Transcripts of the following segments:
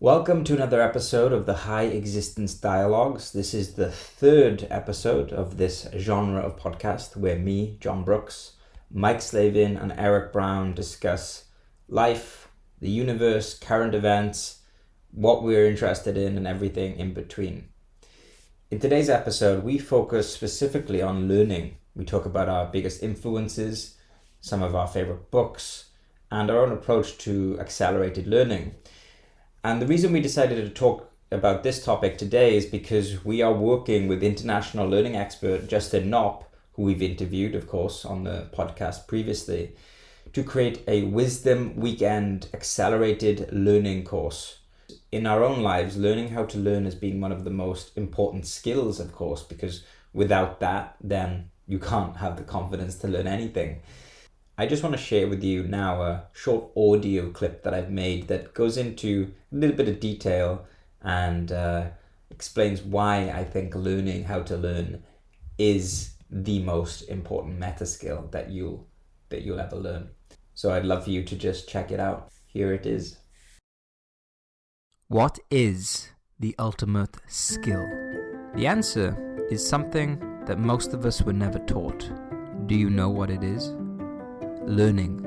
Welcome to another episode of the HighExistence Dialogues. This is the third episode of this genre of podcast where me, Jon Brooks, Mike Slavin and Eric Brown discuss life, the universe, current events, what we're interested in and everything in between. In today's episode, we focus specifically on learning. We talk about our biggest influences, some of our favorite books, and our own approach to accelerated learning. And the reason we decided to talk about this topic today is because we are working with international learning expert Justin Knopp, who we've interviewed, of course, on the podcast previously, to create a Wisdom Weekend accelerated learning course. In our own lives, learning how to learn has been one of the most important skills, of course, because without that, then you can't have the confidence to learn anything. I just want to share with you now a short audio clip that I've made that goes into a little bit of detail and explains why I think learning how to learn is the most important meta skill that you'll ever learn. So I'd love for you to just check it out. Here it is. What is the ultimate skill? The answer is something that most of us were never taught. Do you know what it is? Learning.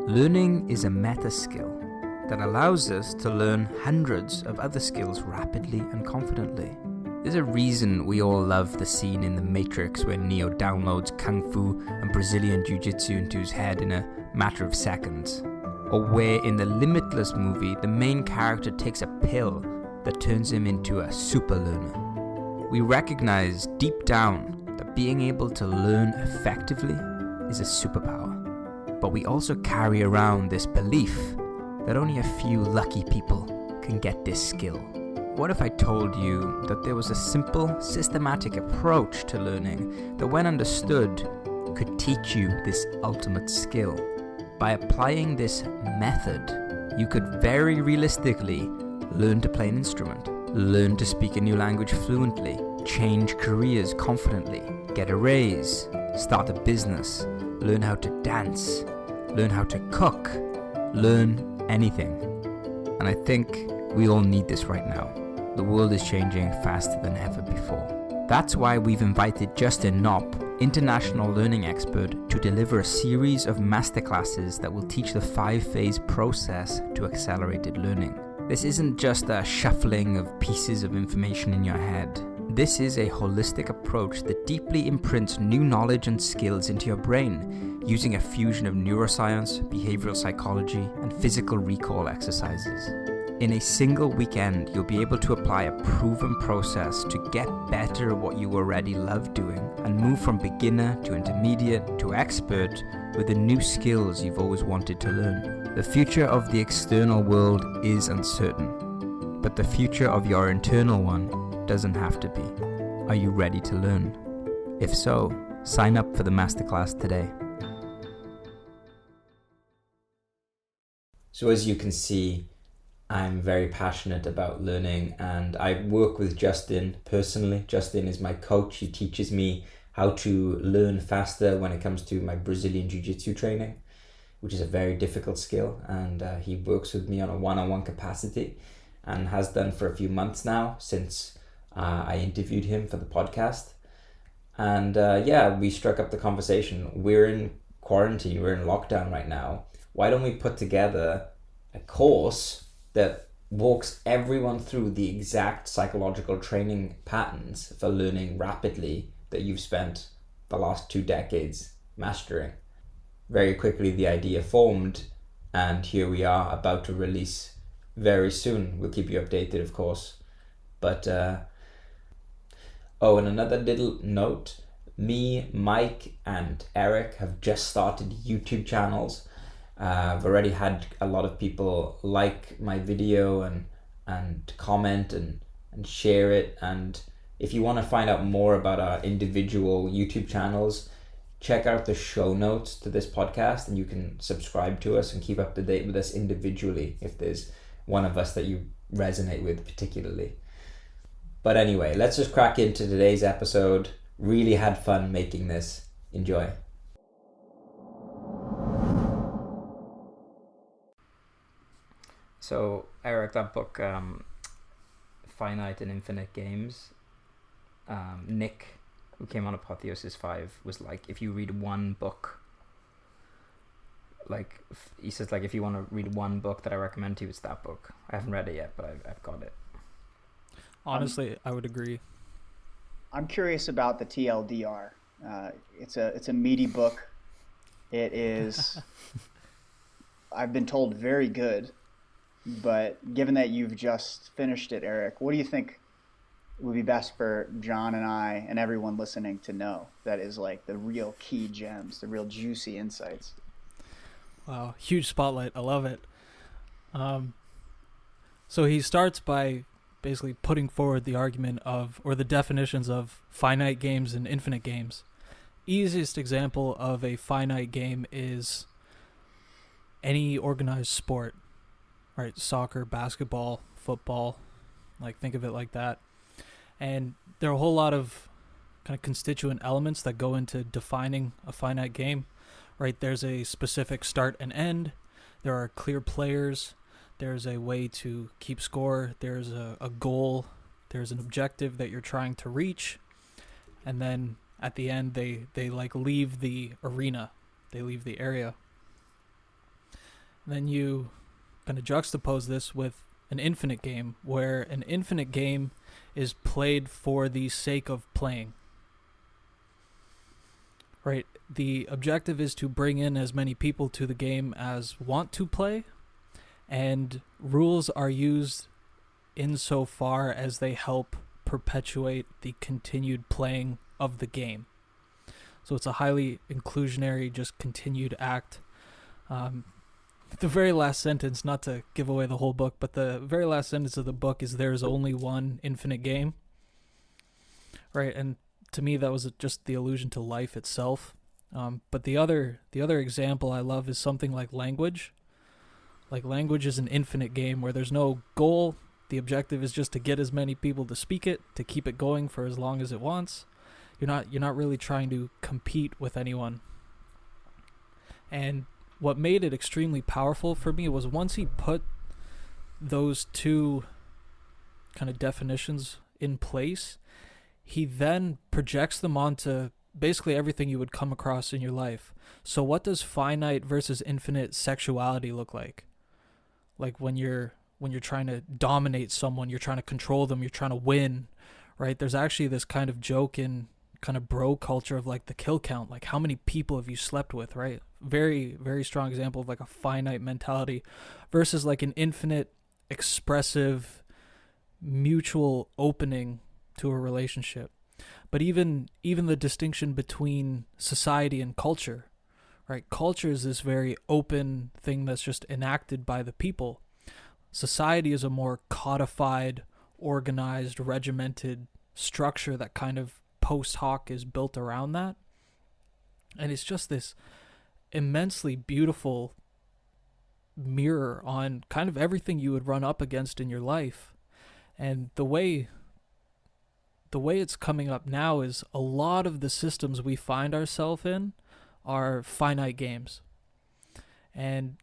Learning is a meta skill that allows us to learn hundreds of other skills rapidly and confidently. There's a reason we all love the scene in The Matrix where Neo downloads Kung Fu and Brazilian Jiu-Jitsu into his head in a matter of seconds. Or where in the Limitless movie, the main character takes a pill that turns him into a super learner. We recognize deep down that being able to learn effectively is a superpower. But we also carry around this belief that only a few lucky people can get this skill. What if I told you that there was a simple, systematic approach to learning that, when understood, could teach you this ultimate skill? By applying this method, you could very realistically learn to play an instrument, learn to speak a new language fluently, change careers confidently, get a raise, start a business, learn how to dance, learn how to cook, learn anything. And I think we all need this right now. The world is changing faster than ever before. That's why we've invited Justin Knopp, international learning expert, to deliver a series of masterclasses that will teach the 5-phase process to accelerated learning. This isn't just a shuffling of pieces of information in your head. This is a holistic approach that deeply imprints new knowledge and skills into your brain, using a fusion of neuroscience, behavioral psychology, and physical recall exercises. In a single weekend, you'll be able to apply a proven process to get better at what you already love doing and move from beginner to intermediate to expert with the new skills you've always wanted to learn. The future of the external world is uncertain, but the future of your internal one doesn't have to be. Are you ready to learn? If so, sign up for the masterclass today. So as you can see, I'm very passionate about learning and I work with Justin personally. Justin is my coach. He teaches me how to learn faster when it comes to my Brazilian Jiu-Jitsu training, which is a very difficult skill. And he works with me on a one-on-one capacity and has done for a few months now since I interviewed him for the podcast. And we struck up the conversation. We're in quarantine, we're in lockdown right now. Why don't we put together a course that walks everyone through the exact psychological training patterns for learning rapidly that you've spent the last 2 decades mastering? Very quickly the idea formed, and here we are about to release very soon. We'll keep you updated, of course. But and another little note, me, Mike and Eric have just started YouTube channels. I've already had a lot of people like my video and comment and share it. And if you want to find out more about our individual YouTube channels, check out the show notes to this podcast and you can subscribe to us and keep up to date with us individually if there's one of us that you resonate with particularly. But anyway, let's just crack into today's episode. Really had fun making this. Enjoy. So Eric, that book, Finite and Infinite Games, Nick, who came on Apotheosis 5, was like, if you read one book, like, he says, like, if you want to read one book that I recommend to you, it's that book. I haven't read it yet, but I've got it. Honestly, I would agree. I'm curious about the TLDR. It's a meaty book. It is, I've been told, very good. But given that you've just finished it, Eric, what do you think would be best for Jon and I and everyone listening to know that is like the real key gems, the real juicy insights? Wow, huge spotlight. I love it. So he starts by basically putting forward the argument of, or the definitions of, finite games and infinite games. Easiest example of a finite game is any organized sport, right? Soccer, basketball, football, like think of it like that. And there are a whole lot of kind of constituent elements that go into defining a finite game, right? There's a specific start and end. There are clear players. There's a way to keep score. There's a goal. There's an objective that you're trying to reach. And then at the end, they like leave the arena. They leave the area. And then you kind of juxtapose this with an infinite game, where an infinite game is played for the sake of playing. Right? The objective is to bring in as many people to the game as want to play, and rules are used insofar as they help perpetuate the continued playing of the game. So it's a highly inclusionary, just continued act. The very last sentence, not to give away the whole book, but the very last sentence of the book is, "There's only one infinite game." Right? And to me, that was just the allusion to life itself. But the other example I love is something like language. Like, language is an infinite game where there's no goal. The objective is just to get as many people to speak it, to keep it going for as long as it wants. You're not really trying to compete with anyone. And what made it extremely powerful for me was once he put those two kind of definitions in place, he then projects them onto basically everything you would come across in your life. So what does finite versus infinite sexuality look like? Like when you're trying to dominate someone, you're trying to control them, you're trying to win, right? There's actually this kind of joke in kind of bro culture of like the kill count, like how many people have you slept with, right? Very, very strong example of like a finite mentality versus like an infinite, expressive, mutual opening to a relationship. But even the distinction between society and culture, right? Culture is this very open thing that's just enacted by the people. Society is a more codified, organized, regimented structure that kind of post hoc is built around that. And it's just this immensely beautiful mirror on kind of everything you would run up against in your life. And the way it's coming up now is a lot of the systems we find ourselves in are finite games. And,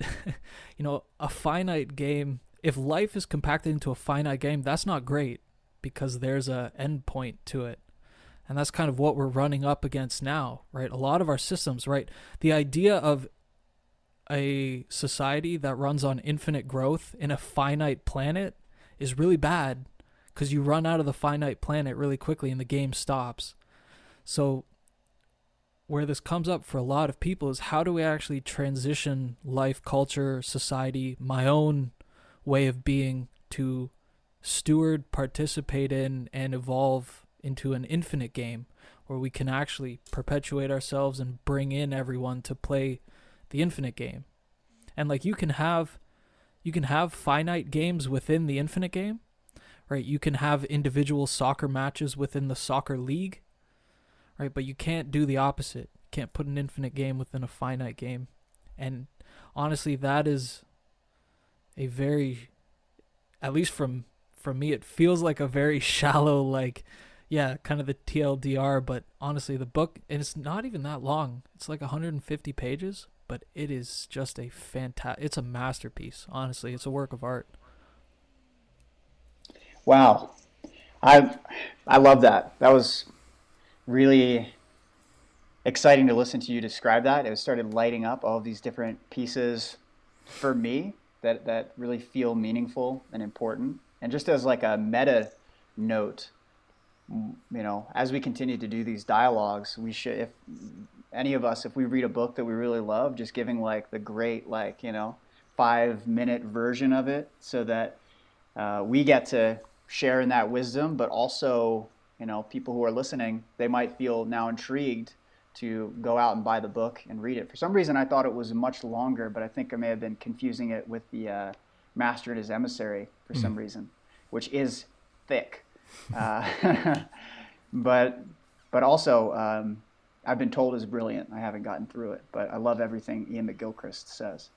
a finite game, if life is compacted into a finite game, that's not great because there's a end point to it. And that's kind of what we're running up against now, right? A lot of our systems, right? The idea of a society that runs on infinite growth in a finite planet is really bad because you run out of the finite planet really quickly and the game stops. So where this comes up for a lot of people is, how do we actually transition life, culture, society, my own way of being, to steward, participate in, and evolve into an infinite game where we can actually perpetuate ourselves and bring in everyone to play the infinite game. And like you can have finite games within the infinite game, right? You can have individual soccer matches within the soccer league, right? But you can't do the opposite. You can't put an infinite game within a finite game. And honestly, that is a very, at least from me, it feels like a very shallow, like, yeah, kind of the TLDR, but honestly, the book, and it's not even that long. It's like 150 pages. but it is just a it's a masterpiece. Honestly, it's a work of art. Wow. I love that. That was really exciting to listen to you describe that. It started lighting up all of these different pieces for me that really feel meaningful and important. And just as like a meta note, as we continue to do these dialogues, we should, if any of us, if we read a book that we really love, just giving like the great, 5-minute version of it so that we get to share in that wisdom, but also, people who are listening, they might feel now intrigued to go out and buy the book and read it. For some reason, I thought it was much longer, but I think I may have been confusing it with the Master and His Emissary for some reason, which is thick. But also, I've been told is brilliant. I haven't gotten through it, but I love everything Ian McGilchrist says.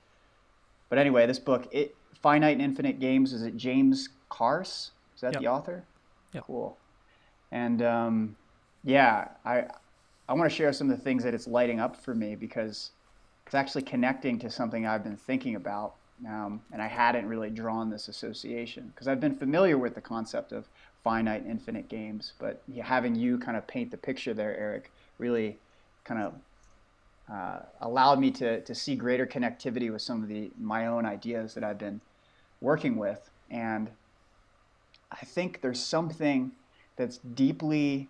But anyway, this book, Finite and Infinite Games, is it James Carse? Is that the author? Yeah. Cool. And I want to share some of the things that it's lighting up for me, because it's actually connecting to something I've been thinking about, and I hadn't really drawn this association because I've been familiar with the concept of finite and infinite games, but having you kind of paint the picture there, Eric, really kind of allowed me to see greater connectivity with some of my own ideas that I've been working with. And I think there's something that's deeply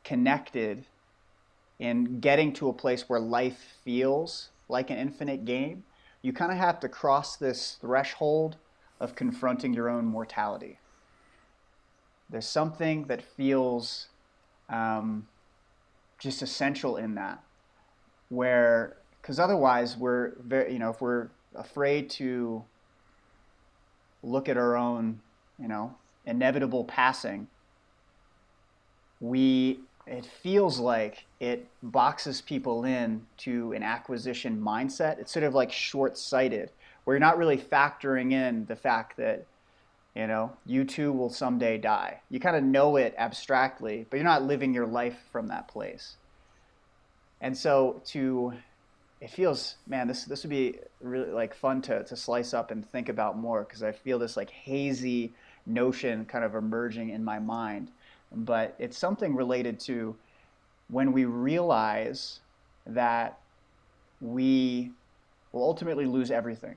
connected in getting to a place where life feels like an infinite game. You kind of have to cross this threshold of confronting your own mortality. There's something that feels just essential in that, because otherwise we're very, if we're afraid to look at our own, inevitable passing, it feels like it boxes people in to an acquisition mindset. It's sort of like short-sighted, where you're not really factoring in the fact that, you too will someday die. You kind of know it abstractly, but you're not living your life from that place. And so it feels, man, this would be really like fun to slice up and think about more, because I feel this like hazy notion kind of emerging in my mind. But it's something related to when we realize that we will ultimately lose everything,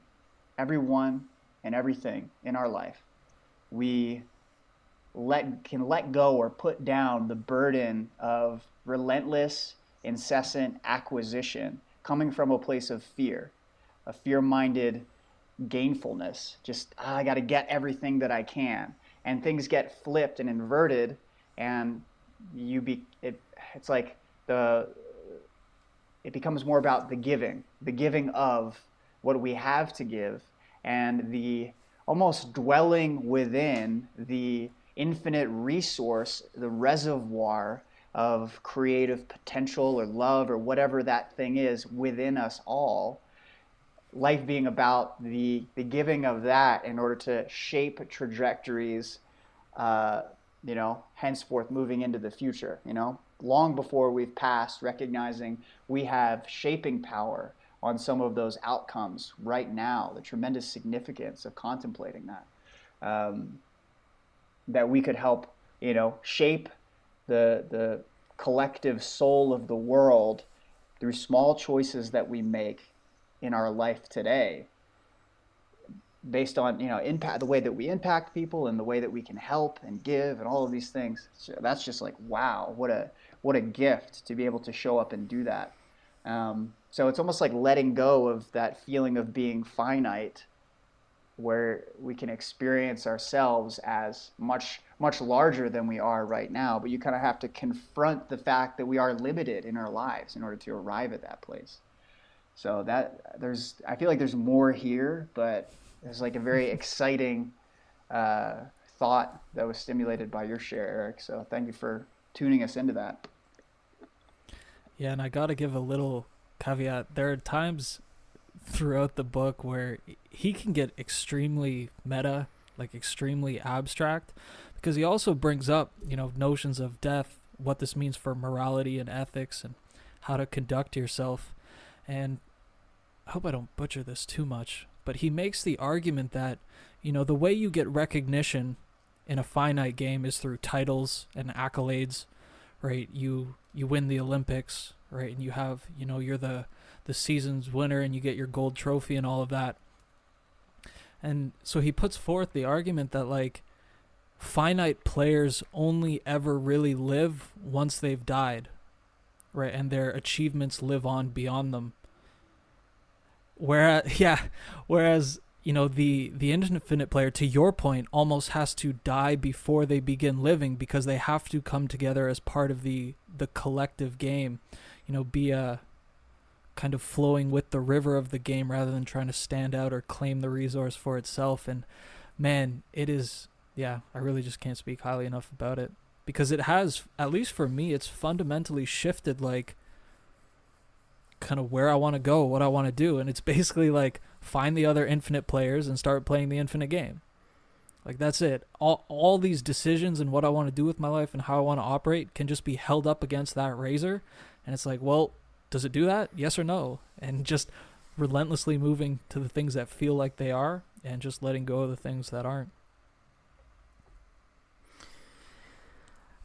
everyone and everything in our life. We can let go or put down the burden of relentless, incessant acquisition coming from a place of fear, a fear-minded gainfulness. Just, I got to get everything that I can. And things get flipped and inverted, and it's like it becomes more about the giving of what we have to give, and the almost dwelling within the infinite resource, the reservoir of creative potential or love or whatever that thing is within us all. Life being about the giving of that in order to shape trajectories, henceforth moving into the future, long before we've passed, recognizing we have shaping power on some of those outcomes right now, the tremendous significance of contemplating that we could help, shape the collective soul of the world through small choices that we make in our life today, based on impact, the way that we impact people and the way that we can help and give and all of these things. So that's just like, wow, what a gift to be able to show up and do that. So it's almost like letting go of that feeling of being finite, where we can experience ourselves as much larger than we are right now, but you kind of have to confront the fact that we are limited in our lives in order to arrive at that place. So I feel like there's more here, but there's like a very exciting thought that was stimulated by your share, Eric. So thank you for tuning us into that. Yeah, and I got to give a little caveat. There are times throughout the book where he can get extremely meta, like extremely abstract, because he also brings up, notions of death, what this means for morality and ethics, and how to conduct yourself. And I hope I don't butcher this too much, but he makes the argument that, the way you get recognition in a finite game is through titles and accolades, right? You win the Olympics, right? And you have, you're the season's winner and you get your gold trophy and all of that. And so he puts forth the argument that, like, finite players only ever really live once they've died, right? And their achievements live on beyond them. Whereas the infinite player, to your point, almost has to die before they begin living, because they have to come together as part of the collective game, be a kind of flowing with the river of the game rather than trying to stand out or claim the resource for itself. And man, it is, I really just can't speak highly enough about it, because it has, at least for me, it's fundamentally shifted, like, kind of where I want to go, what I want to do. And it's basically like, find the other infinite players and start playing the infinite game. Like, that's it. All these decisions and what I want to do with my life and how I want to operate can just be held up against that razor. And it's like, well, does it do that? Yes or no? And just relentlessly moving to the things that feel like they are, and just letting go of the things that aren't.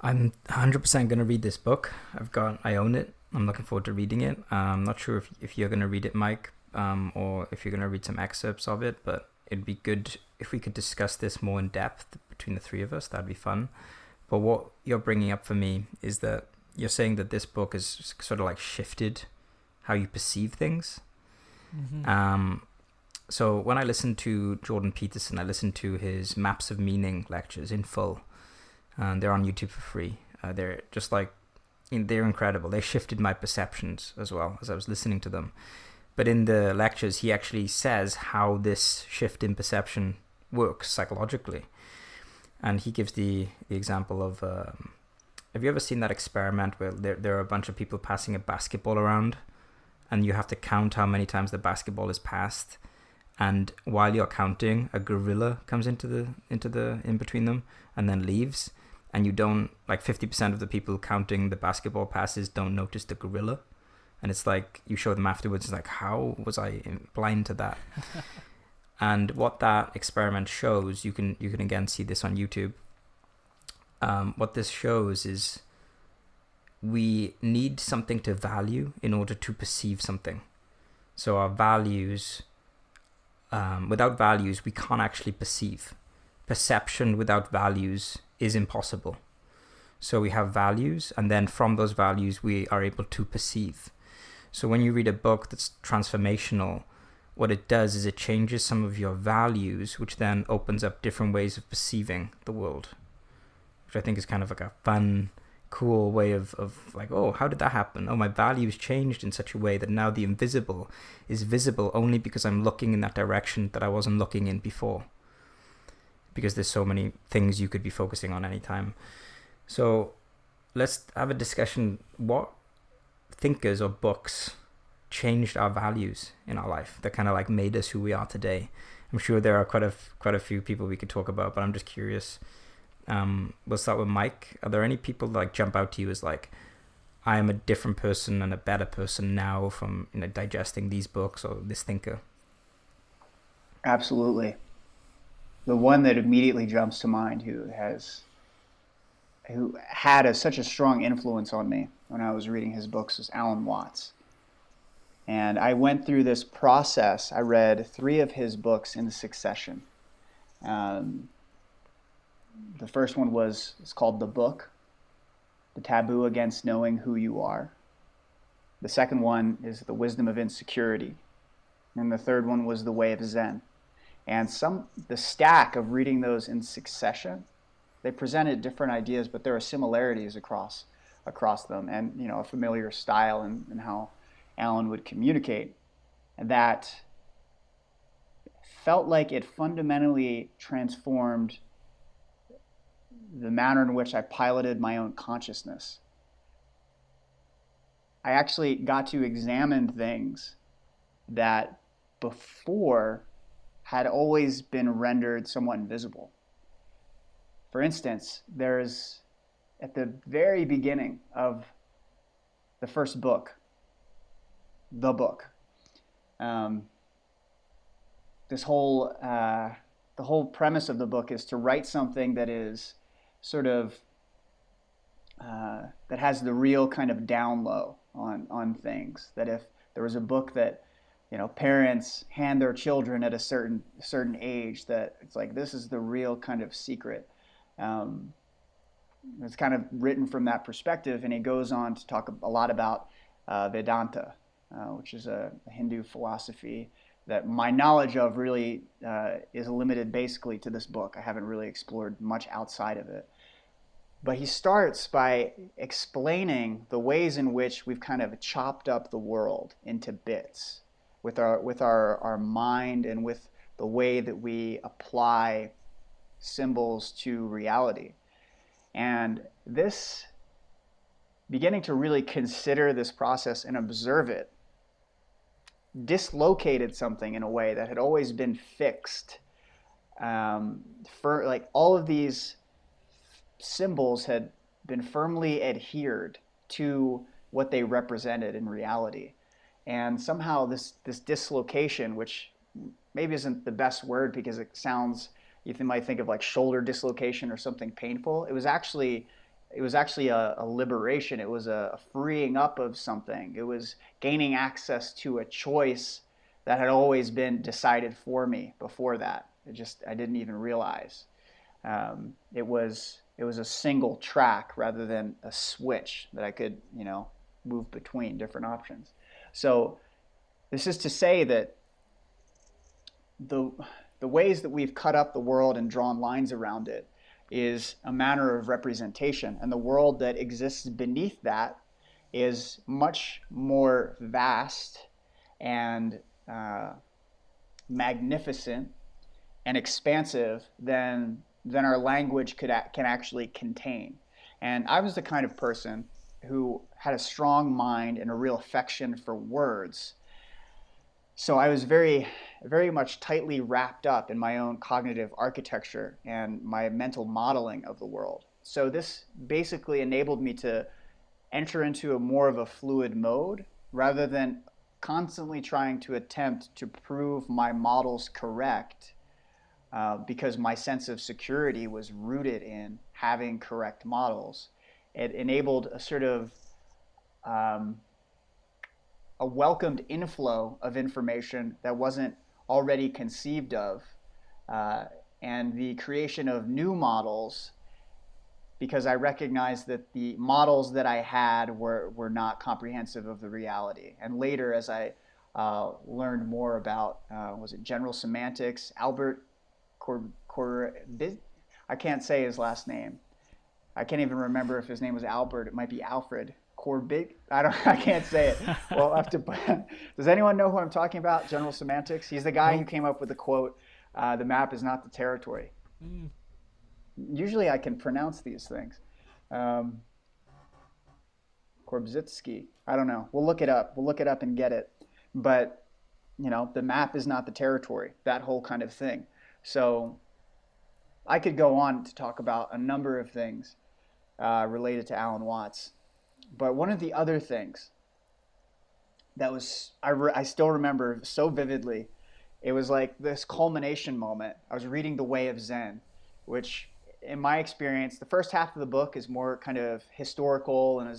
I'm 100% going to read this book. I own it. I'm looking forward to reading it. I'm not sure if you're going to read it, Mike, or if you're going to read some excerpts of it, but it'd be good if we could discuss this more in depth between the three of us. That'd be fun. But what you're bringing up for me is that you're saying that this book has sort of like shifted how you perceive things. Mm-hmm. So when I listened to Jordan Peterson, I listened to his Maps of Meaning lectures in full. They're on YouTube for free. They're just like, they're incredible. They shifted my perceptions as well as I was listening to them. But in the lectures, he actually says how this shift in perception works psychologically. And he gives the example of, have you ever seen that experiment where there are a bunch of people passing a basketball around, and you have to count how many times the basketball is passed? And while you're counting, a gorilla comes into in between them and then leaves. And you don't, like 50% of the people counting the basketball passes don't notice the gorilla. And it's like, you show them afterwards, it's like, how was I blind to that? And what that experiment shows, you can again see this on YouTube. What this shows is we need something to value in order to perceive something. So our values, without values, we can't actually perceive. Perception without values is impossible. So we have values, and then from those values we are able to perceive. So when you read a book that's transformational, what it does is it changes some of your values, which then opens up different ways of perceiving the world, which I think is kind of like a fun, cool way of like, oh, how did that happen? Oh, my values changed in such a way that now the invisible is visible only because I'm looking in that direction that I wasn't looking in before. Because there's so many things you could be focusing on anytime. So let's have a discussion. What thinkers or books changed our values in our life that kind of like made us who we are today? I'm sure there are quite a few people we could talk about, but I'm just curious. We'll start with Mike. Are there any people that like jump out to you as like, I am a different person and a better person now from digesting these books or this thinker? Absolutely. The one that immediately jumps to mind who had such a strong influence on me when I was reading his books was Alan Watts. And I went through this process. I read 3 of his books in succession. The first one it's called The Book, The Taboo Against Knowing Who You Are. The second one is The Wisdom of Insecurity. And the third one was The Way of Zen. And the stack of reading those in succession, they presented different ideas, but there are similarities across them, and a familiar style and how Alan would communicate. And that felt like it fundamentally transformed the manner in which I piloted my own consciousness. I actually got to examine things that before had always been rendered somewhat invisible. For instance, there's at the very beginning of the first book, the book. This whole the whole premise of the book is to write something that is sort of that has the real kind of down low on things. That if there was a book that, you know, parents hand their children at a certain age, that it's like, this is the real kind of secret. It's kind of written from that perspective, and he goes on to talk a lot about Vedanta, which is a Hindu philosophy that my knowledge of really is limited basically to this book. I haven't really explored much outside of it. But he starts by explaining the ways in which we've kind of chopped up the world into bits with our mind, and with the way that we apply symbols to reality. And this, beginning to really consider this process and observe it, dislocated something in a way that had always been fixed. For like all of these symbols had been firmly adhered to what they represented in reality. And somehow this dislocation, which maybe isn't the best word because it sounds, you might think of like shoulder dislocation or something painful. It was actually a liberation. It was a freeing up of something. It was gaining access to a choice that had always been decided for me before that. I didn't even realize. It was a single track rather than a switch that I could, you know, move between different options. So this is to say that the ways that we've cut up the world and drawn lines around it is a manner of representation, and the world that exists beneath that is much more vast and magnificent and expansive than our language can actually contain. And I was the kind of person who had a strong mind and a real affection for words. So I was very, very much tightly wrapped up in my own cognitive architecture and my mental modeling of the world. So this basically enabled me to enter into a more of a fluid mode rather than constantly trying to attempt to prove my models correct, because my sense of security was rooted in having correct models. It enabled a sort of a welcomed inflow of information that wasn't already conceived of, and the creation of new models, because I recognized that the models that I had were not comprehensive of the reality. And later, as I learned more about, was it general semantics, Albert I can't say his last name. I can't even remember if his name was Albert. It might be Alfred Corbig. I can't say it. Well, I'll have to. Does anyone know who I'm talking about? General semantics. He's the guy who came up with the quote, "The map is not the territory." Usually, I can pronounce these things. Korbzitsky. I don't know. We'll look it up. We'll look it up and get it. But you know, the map is not the territory. That whole kind of thing. So I could go on to talk about a number of things related to Alan Watts. But one of the other things that was, I still remember so vividly, it was like this culmination moment. I was reading The Way of Zen, which in my experience, the first half of the book is more kind of historical and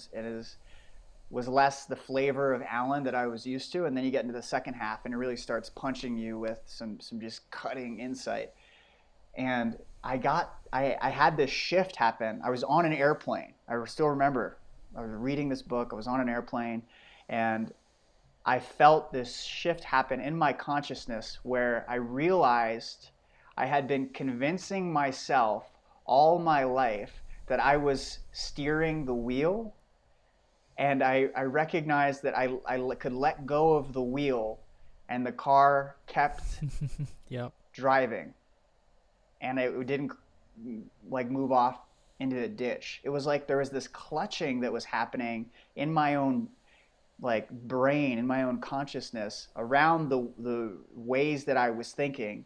was less the flavor of Alan that I was used to. And then you get into the second half and it really starts punching you with some just cutting insight. And I had this shift happen. I was on an airplane. I still remember. I was reading this book. I was on an airplane, and I felt this shift happen in my consciousness where I realized I had been convincing myself all my life that I was steering the wheel, and I recognized that I could let go of the wheel, and the car kept driving, and it didn't like move off into the ditch. It was like there was this clutching that was happening in my own like brain, in my own consciousness around the ways that I was thinking,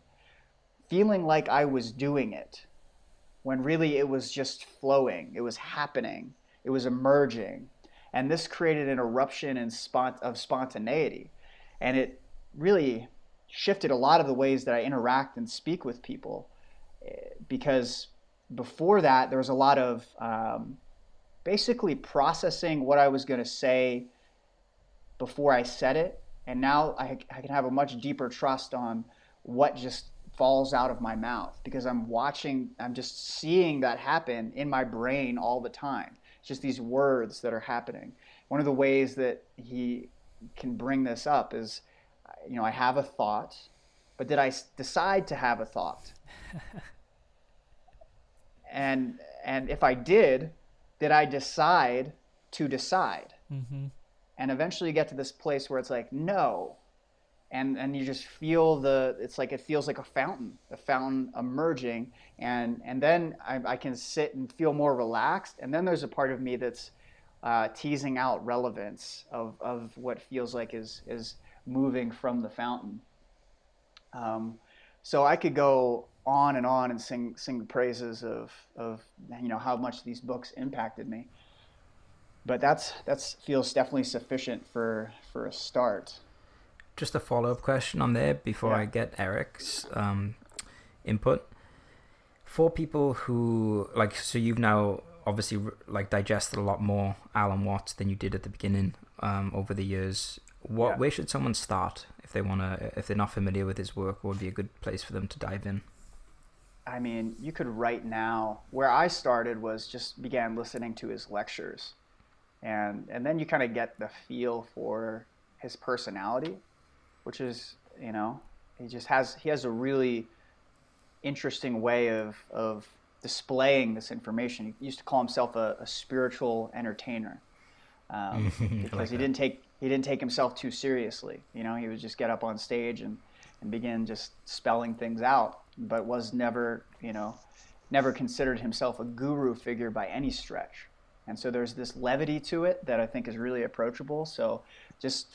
feeling like I was doing it when really it was just flowing. It was happening. It was emerging. And this created an eruption of spontaneity. And it really shifted a lot of the ways that I interact and speak with people. Because before that, there was a lot of basically processing what I was going to say before I said it. And now I can have a much deeper trust on what just falls out of my mouth, because I'm just seeing that happen in my brain all the time. It's just these words that are happening. One of the ways that he can bring this up is, I have a thought, but did I decide to have a thought? And if I did I decide to decide? Mm-hmm. And eventually you get to this place where it's like, no. And you just feel it feels like a fountain emerging. And then I can sit and feel more relaxed. And then there's a part of me that's teasing out relevance of what feels like is moving from the fountain. So I could go on and sing the praises of how much these books impacted me. But that's feels definitely sufficient for a start. Just a follow-up question on there before Yeah. I get Eric's input. For people who, so you've now obviously digested a lot more Alan Watts than you did at the beginning over the years. Where should someone start if they're not familiar with his work? What would be a good place for them to dive in? I mean, you could right now, where I started was just began listening to his lectures. And then you kind of get the feel for his personality, which is, he has a really interesting way of displaying this information. He used to call himself a spiritual entertainer, because he didn't take himself too seriously. He would just get up on stage and begin just spelling things out, but was never considered himself a guru figure by any stretch. And so there's this levity to it that I think is really approachable. So just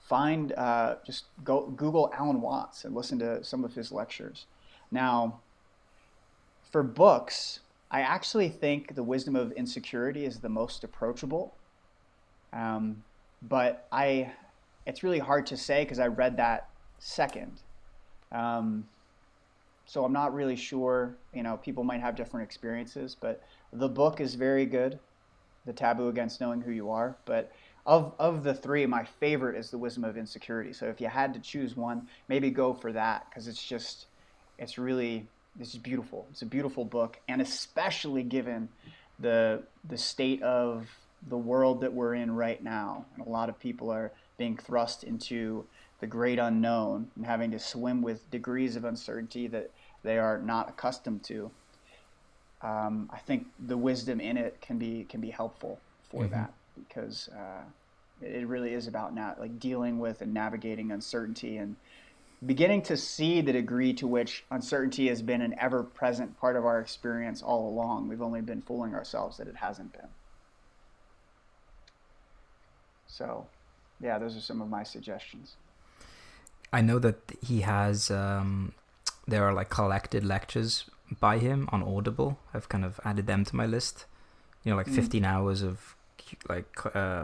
just go Google Alan Watts and listen to some of his lectures. Now, for books, I actually think The Wisdom of Insecurity is the most approachable. But it's really hard to say because I read that second. So I'm not really sure, people might have different experiences, but the book is very good, The Taboo Against Knowing Who You Are. But of the three, my favorite is The Wisdom of Insecurity. So if you had to choose one, maybe go for that, because it's beautiful. It's a beautiful book, and especially given the state of the world that we're in right now. And a lot of people are being thrust into the great unknown and having to swim with degrees of uncertainty that they are not accustomed to. I think the wisdom in it can be helpful for that, because it really is about dealing with and navigating uncertainty and beginning to see the degree to which uncertainty has been an ever-present part of our experience all along. We've only been fooling ourselves that it hasn't been. So, yeah, those are some of my suggestions. I know that he has, there are collected lectures by him on Audible. I've kind of added them to my list. 15 hours of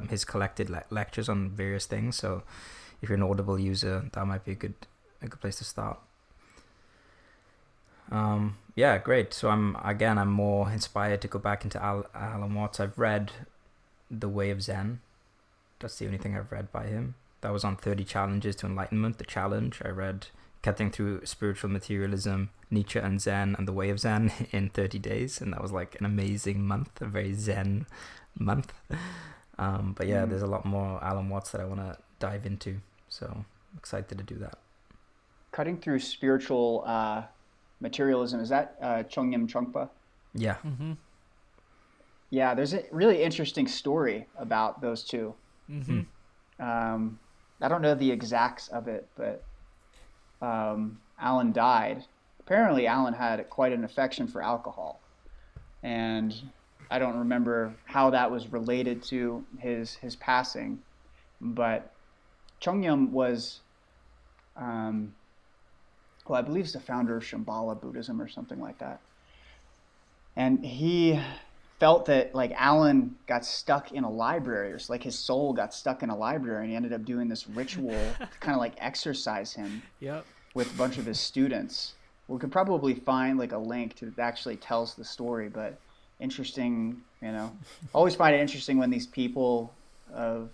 his collected lectures on various things. So if you're an Audible user, that might be a good place to start. Yeah, great. So I'm more inspired to go back into Alan Watts. I've read The Way of Zen. That's the only thing I've read by him. That was on 30 Challenges to Enlightenment, the challenge. I read Cutting Through Spiritual Materialism, Nietzsche and Zen, and The Way of Zen in 30 days. And that was an amazing month, a very Zen month. But yeah, there's a lot more Alan Watts that I want to dive into. So I'm excited to do that. Cutting Through Spiritual Materialism, is that Chongyam Trungpa? Yeah. Mm-hmm. Yeah, there's a really interesting story about those two. Mm-hmm. I don't know the exacts of it, but Alan died. Apparently, Alan had quite an affection for alcohol, and I don't remember how that was related to his passing, but Chongyam was, I believe he's the founder of Shambhala Buddhism or something like that, and he felt that like Alan got stuck in a library, or like his soul got stuck in a library, and he ended up doing this ritual to kind of like exorcise him Yep. with a bunch of his students. We could probably find like a link to that actually tells the story, but interesting, always find it interesting when these people of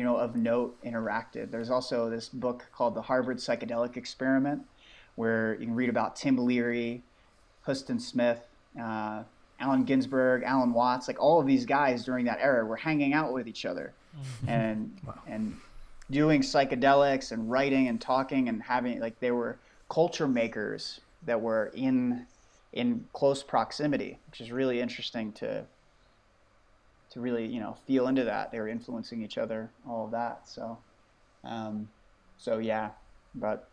of note interacted. There's also this book called The Harvard Psychedelic Experiment, where you can read about Tim Leary, Huston Smith, Allen Ginsberg, Alan Watts, like all of these guys during that era were hanging out with each other and doing psychedelics and writing and talking and having, like, they were culture makers that were in close proximity, which is really interesting to really, feel into that. They were influencing each other, all of that. So yeah, but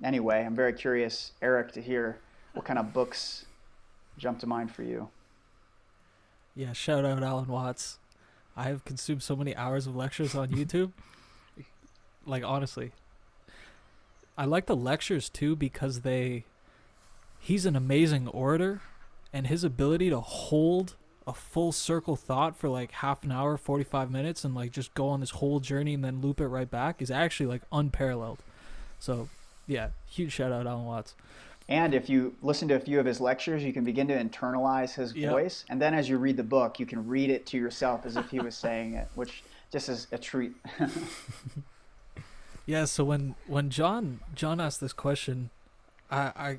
anyway, I'm very curious, Eric, to hear what kind of books jump to mind for you. Yeah, shout out Alan Watts. I have consumed so many hours of lectures on YouTube. Like, honestly. I like the lectures too because he's an amazing orator, and his ability to hold a full circle thought for like half an hour, 45 minutes, and like just go on this whole journey and then loop it right back is actually like unparalleled. So yeah, huge shout out Alan Watts. And if you listen to a few of his lectures, you can begin to internalize his voice. And then as you read the book, you can read it to yourself as if he was saying it, which just is a treat. Yeah, so when John asked this question, I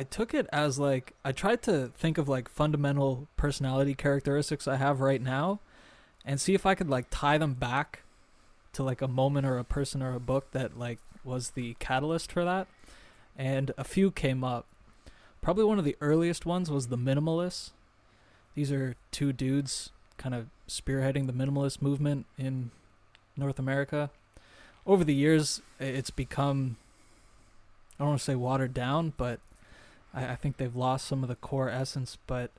took it as like, I tried to think of like fundamental personality characteristics I have right now and see if I could like tie them back to like a moment or a person or a book that like was the catalyst for that. And a few came up. Probably one of the earliest ones was the Minimalists. These are two dudes kind of spearheading the minimalist movement in North America. Over the years, it's become, I don't want to say watered down, but I think they've lost some of the core essence. But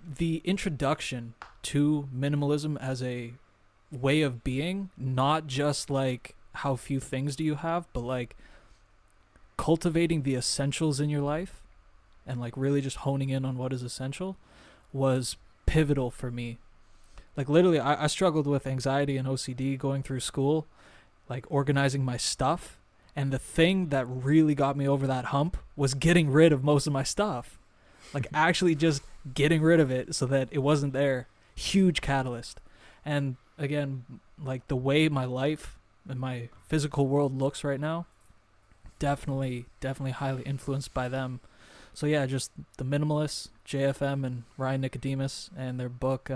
the introduction to minimalism as a way of being, not just like how few things do you have, but like cultivating the essentials in your life and like really just honing in on what is essential, was pivotal for me. Like literally, I struggled with anxiety and OCD going through school, like organizing my stuff. And the thing that really got me over that hump was getting rid of most of my stuff. Like actually just getting rid of it so that it wasn't there. Huge catalyst. And again, like the way my life and my physical world looks right now, definitely highly influenced by them. So yeah, just the Minimalists, JFM and Ryan Nicodemus, and their book,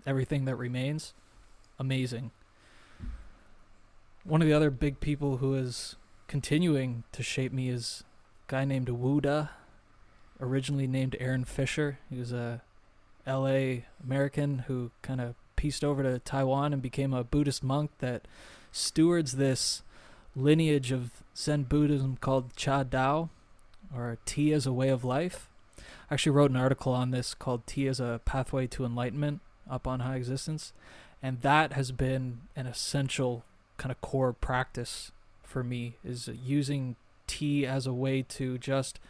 Everything That Remains. Amazing. One of the other big people who is continuing to shape me is a guy named Wu-Da, originally named Aaron Fisher. He was a LA American who kind of pieced over to Taiwan and became a Buddhist monk that stewards this lineage of Zen Buddhism called Cha Dao, or Tea as a Way of Life. I actually wrote an article on this called Tea as a Pathway to Enlightenment up on HighExistence, and that has been an essential kind of core practice for me, is using tea as a way to just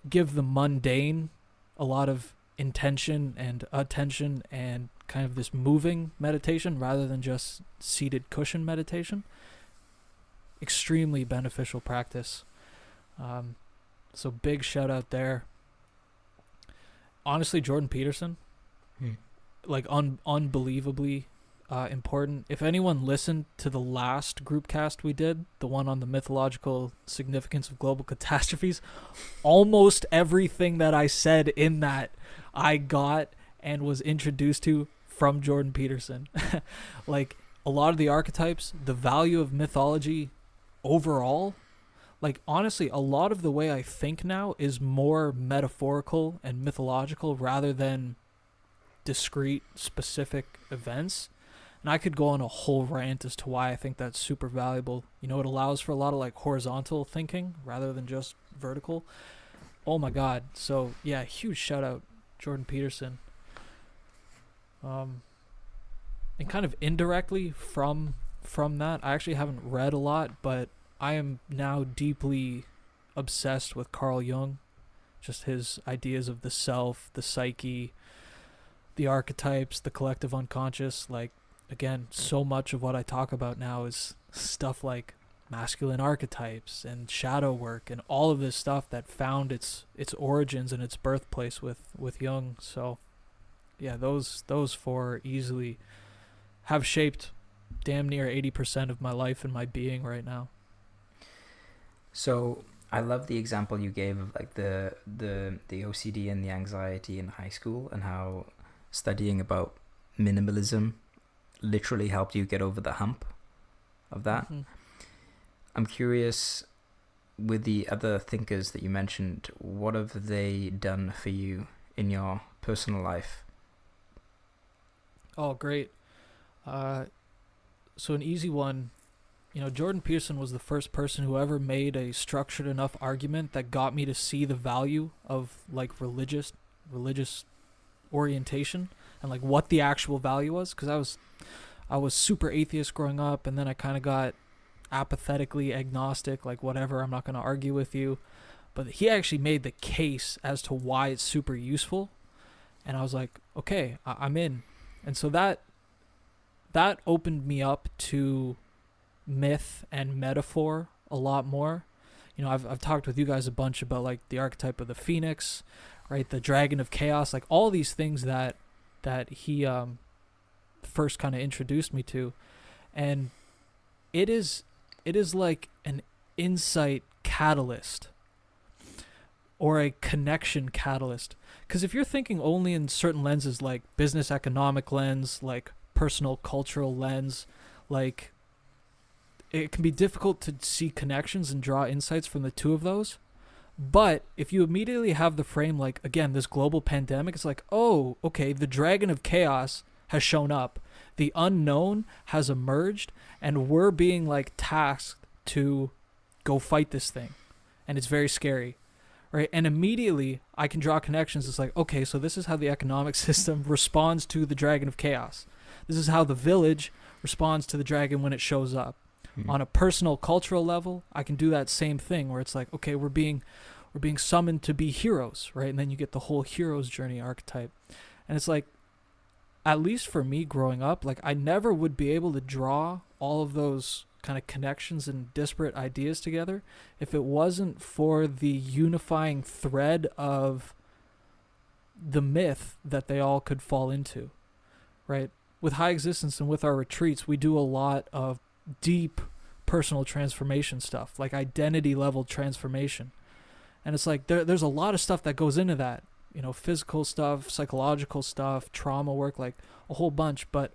give the mundane a lot of intention and attention and kind of this moving meditation rather than just seated cushion meditation. Extremely beneficial practice. So big shout out there. Honestly, Jordan Peterson, like unbelievably important. If anyone listened to the last group cast we did, the one on the mythological significance of global catastrophes, almost everything that I said in that I got and was introduced to from Jordan Peterson. Like a lot of the archetypes, the value of mythology overall, like honestly, a lot of the way I think now is more metaphorical and mythological rather than discrete specific events. And I could go on a whole rant as to why I think that's super valuable. You know, it allows for a lot of like horizontal thinking rather than just vertical. Oh my God. So yeah, huge shout out Jordan Peterson. And kind of indirectly from that, I actually haven't read a lot, but I am now deeply obsessed with Carl Jung. just his ideas of the self, the psyche, the archetypes, the collective unconscious. Like, again, so much of what I talk about now is stuff like masculine archetypes and shadow work and all of this stuff that found its origins and its birthplace with Jung. So yeah, those four easily have shaped damn near 80% of my life and my being right now. So I love the example you gave of like the OCD and the anxiety in high school, and how studying about minimalism literally helped you get over the hump of that. Mm-hmm. I'm curious, with the other thinkers that you mentioned, what have they done for you in your personal life? Oh, great. So an easy one, Jordan Peterson was the first person who ever made a structured enough argument that got me to see the value of like religious orientation and like what the actual value was. Because I was super atheist growing up, and then I kind of got apathetically agnostic, like whatever, I'm not going to argue with you. But he actually made the case as to why it's super useful, and I was like, okay, I'm in. And so that opened me up to myth and metaphor a lot more. I've talked with you guys a bunch about like the archetype of the phoenix, right? The dragon of chaos, like all these things that he first kind of introduced me to. And it is like an insight catalyst or a connection catalyst. Because if you're thinking only in certain lenses, like business economic lens, like personal cultural lens, like it can be difficult to see connections and draw insights from the two of those. But if you immediately have the frame, like, again, this global pandemic, it's like, oh, okay, the dragon of chaos has shown up. The unknown has emerged, and we're being like tasked to go fight this thing. And it's very scary, right? And immediately I can draw connections. It's like, okay, so this is how the economic system responds to the dragon of chaos. This is how the village responds to the dragon when it shows up. Mm-hmm. On a personal, cultural level, I can do that same thing where it's like, okay, we're being summoned to be heroes, right? And then you get the whole hero's journey archetype. And it's like, at least for me growing up, like I never would be able to draw all of those kind of connections and disparate ideas together if it wasn't for the unifying thread of the myth that they all could fall into, right? With HighExistence and with our retreats, we do a lot of deep personal transformation stuff, like identity level transformation. And it's like there's a lot of stuff that goes into that. Physical stuff, psychological stuff, trauma work, like a whole bunch. But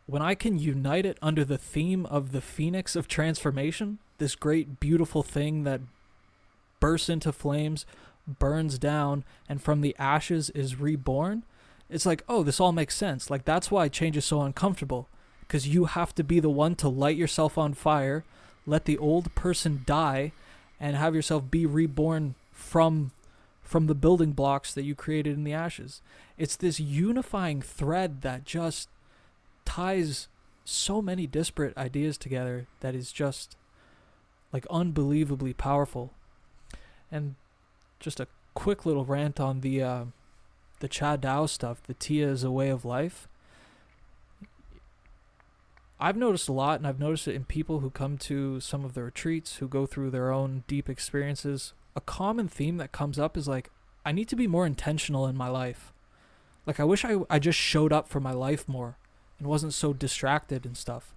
when I can unite it under the theme of the phoenix of transformation, this great, beautiful thing that bursts into flames, burns down, and from the ashes is reborn, it's like, oh, this all makes sense. Like, that's why change is so uncomfortable, because you have to be the one to light yourself on fire, let the old person die, and have yourself be reborn from the building blocks that you created in the ashes. It's this unifying thread that just ties so many disparate ideas together that is just like unbelievably powerful. And just a quick little rant on the Cha Dao stuff, the Tia is a way of life. I've noticed a lot, and I've noticed it in people who come to some of the retreats, who go through their own deep experiences. A common theme that comes up is like, I need to be more intentional in my life. Like, I wish I just showed up for my life more and wasn't so distracted and stuff.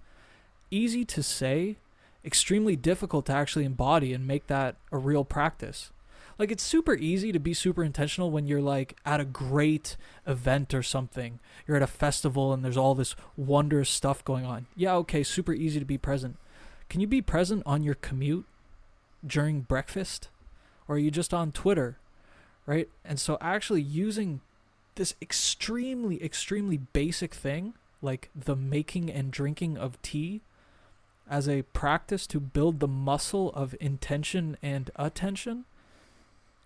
Easy to say, extremely difficult to actually embody and make that a real practice. Like, it's super easy to be super intentional when you're like at a great event or something. You're at a festival and there's all this wondrous stuff going on. Yeah, okay, super easy to be present. Can you be present on your commute during breakfast? Or are you just on Twitter, right? And so actually using this extremely, extremely basic thing, like the making and drinking of tea, as a practice to build the muscle of intention and attention,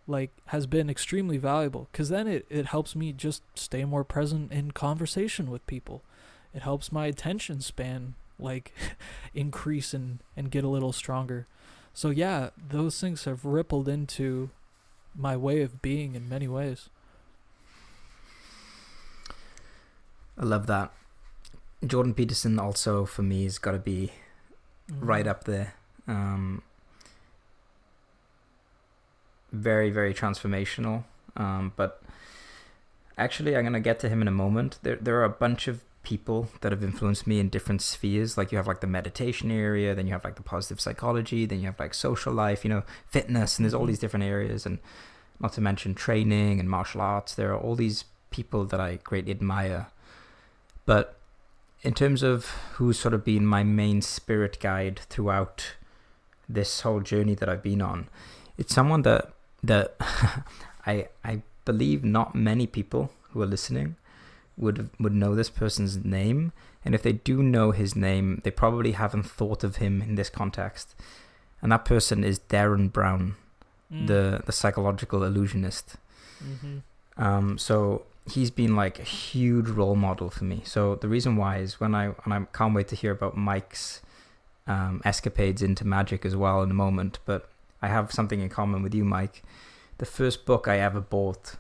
like, has been extremely valuable. Because then it helps me just stay more present in conversation with people. It helps my attention span, like, increase and get a little stronger. So yeah, those things have rippled into my way of being in many ways. I love that. Jordan Peterson also, for me, has got to be right up there. Very, very transformational. But actually, I'm going to get to him in a moment. There are a bunch of people that have influenced me in different spheres. Like you have like the meditation area, then you have like the positive psychology, then you have like social life, fitness, and there's all these different areas, and not to mention training and martial arts. There are all these people that I greatly admire. But in terms of who's sort of been my main spirit guide throughout this whole journey that I've been on, it's someone that I believe not many people who are listening would know this person's name, and if they do know his name, they probably haven't thought of him in this context. And that person is Darren Brown, the psychological illusionist. So he's been like a huge role model for me. So the reason why is and I can't wait to hear about Mike's escapades into magic as well in a moment, but I have something in common with you, Mike. The first book I ever bought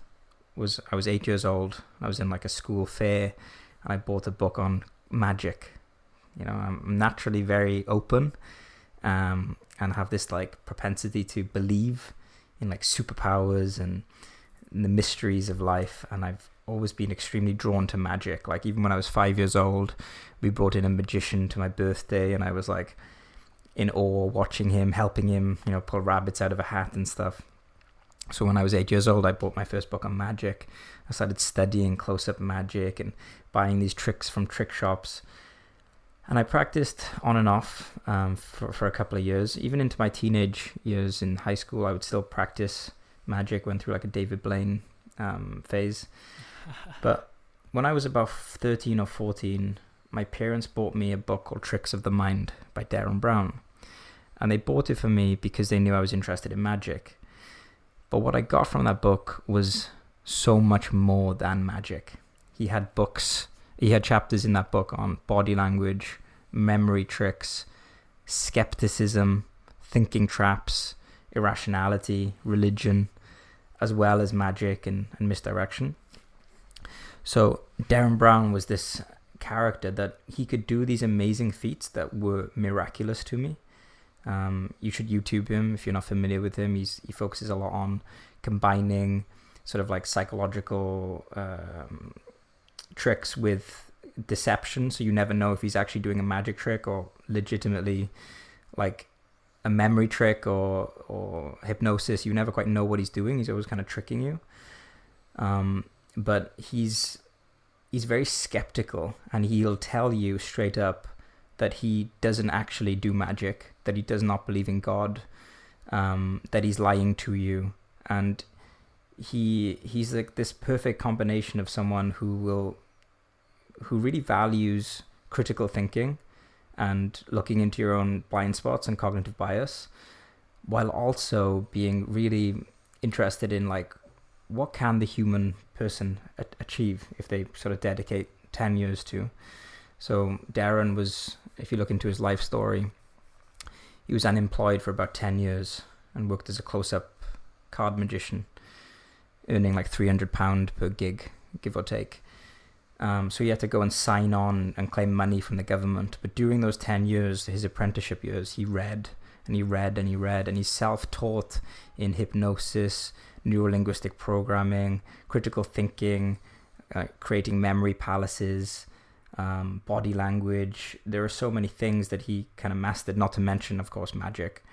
I was 8 years old. I was in like a school fair, and I bought a book on magic. I'm naturally very open, and have this like propensity to believe in like superpowers and the mysteries of life. And I've always been extremely drawn to magic. Like even when I was 5 years old, we brought in a magician to my birthday, and I was like in awe watching him, helping him, pull rabbits out of a hat and stuff. So when I was 8 years old, I bought my first book on magic. I started studying close-up magic and buying these tricks from trick shops. And I practiced on and off for a couple of years. Even into my teenage years in high school, I would still practice magic. Went through like a David Blaine phase. But when I was about 13 or 14, my parents bought me a book called Tricks of the Mind by Darren Brown. And they bought it for me because they knew I was interested in magic. But what I got from that book was so much more than magic. He had chapters in that book on body language, memory tricks, skepticism, thinking traps, irrationality, religion, as well as magic and misdirection. So Darren Brown was this character that he could do these amazing feats that were miraculous to me. You should YouTube him if you're not familiar with him. He focuses a lot on combining sort of like psychological tricks with deception, so you never know if he's actually doing a magic trick or legitimately like a memory trick or hypnosis. You never quite know what he's doing. He's always kind of tricking you. But he's very skeptical, and he'll tell you straight up that he doesn't actually do magic, that he does not believe in God, that he's lying to you. And he's like this perfect combination of someone who really values critical thinking and looking into your own blind spots and cognitive bias, while also being really interested in like what can the human person achieve if they sort of dedicate 10 years to. So Darren was, if you look into his life story, he was unemployed for about 10 years and worked as a close-up card magician, earning like £300 per gig, give or take. So he had to go and sign on and claim money from the government. But during those 10 years, his apprenticeship years, he read and he read and he read, and he's self-taught in hypnosis, neurolinguistic programming, critical thinking, creating memory palaces, body language. There are so many things that he kind of mastered, not to mention, of course, magic.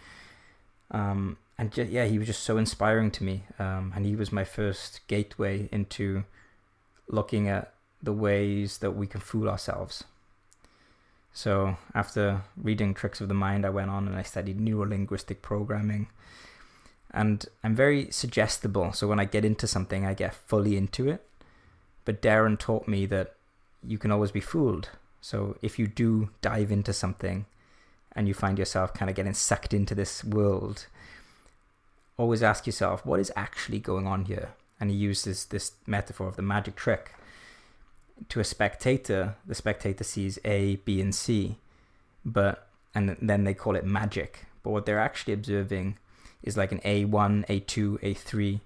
And he was just so inspiring to me. And he was my first gateway into looking at the ways that we can fool ourselves. So after reading Tricks of the Mind, I went on and I studied neurolinguistic programming. And I'm very suggestible. So when I get into something, I get fully into it. But Darren taught me that you can always be fooled. So if you do dive into something and you find yourself kind of getting sucked into this world, always ask yourself, what is actually going on here? And he uses this metaphor of the magic trick. To a spectator, the spectator sees A, B, and C, and then they call it magic. But what they're actually observing is like an A1, A2, A3,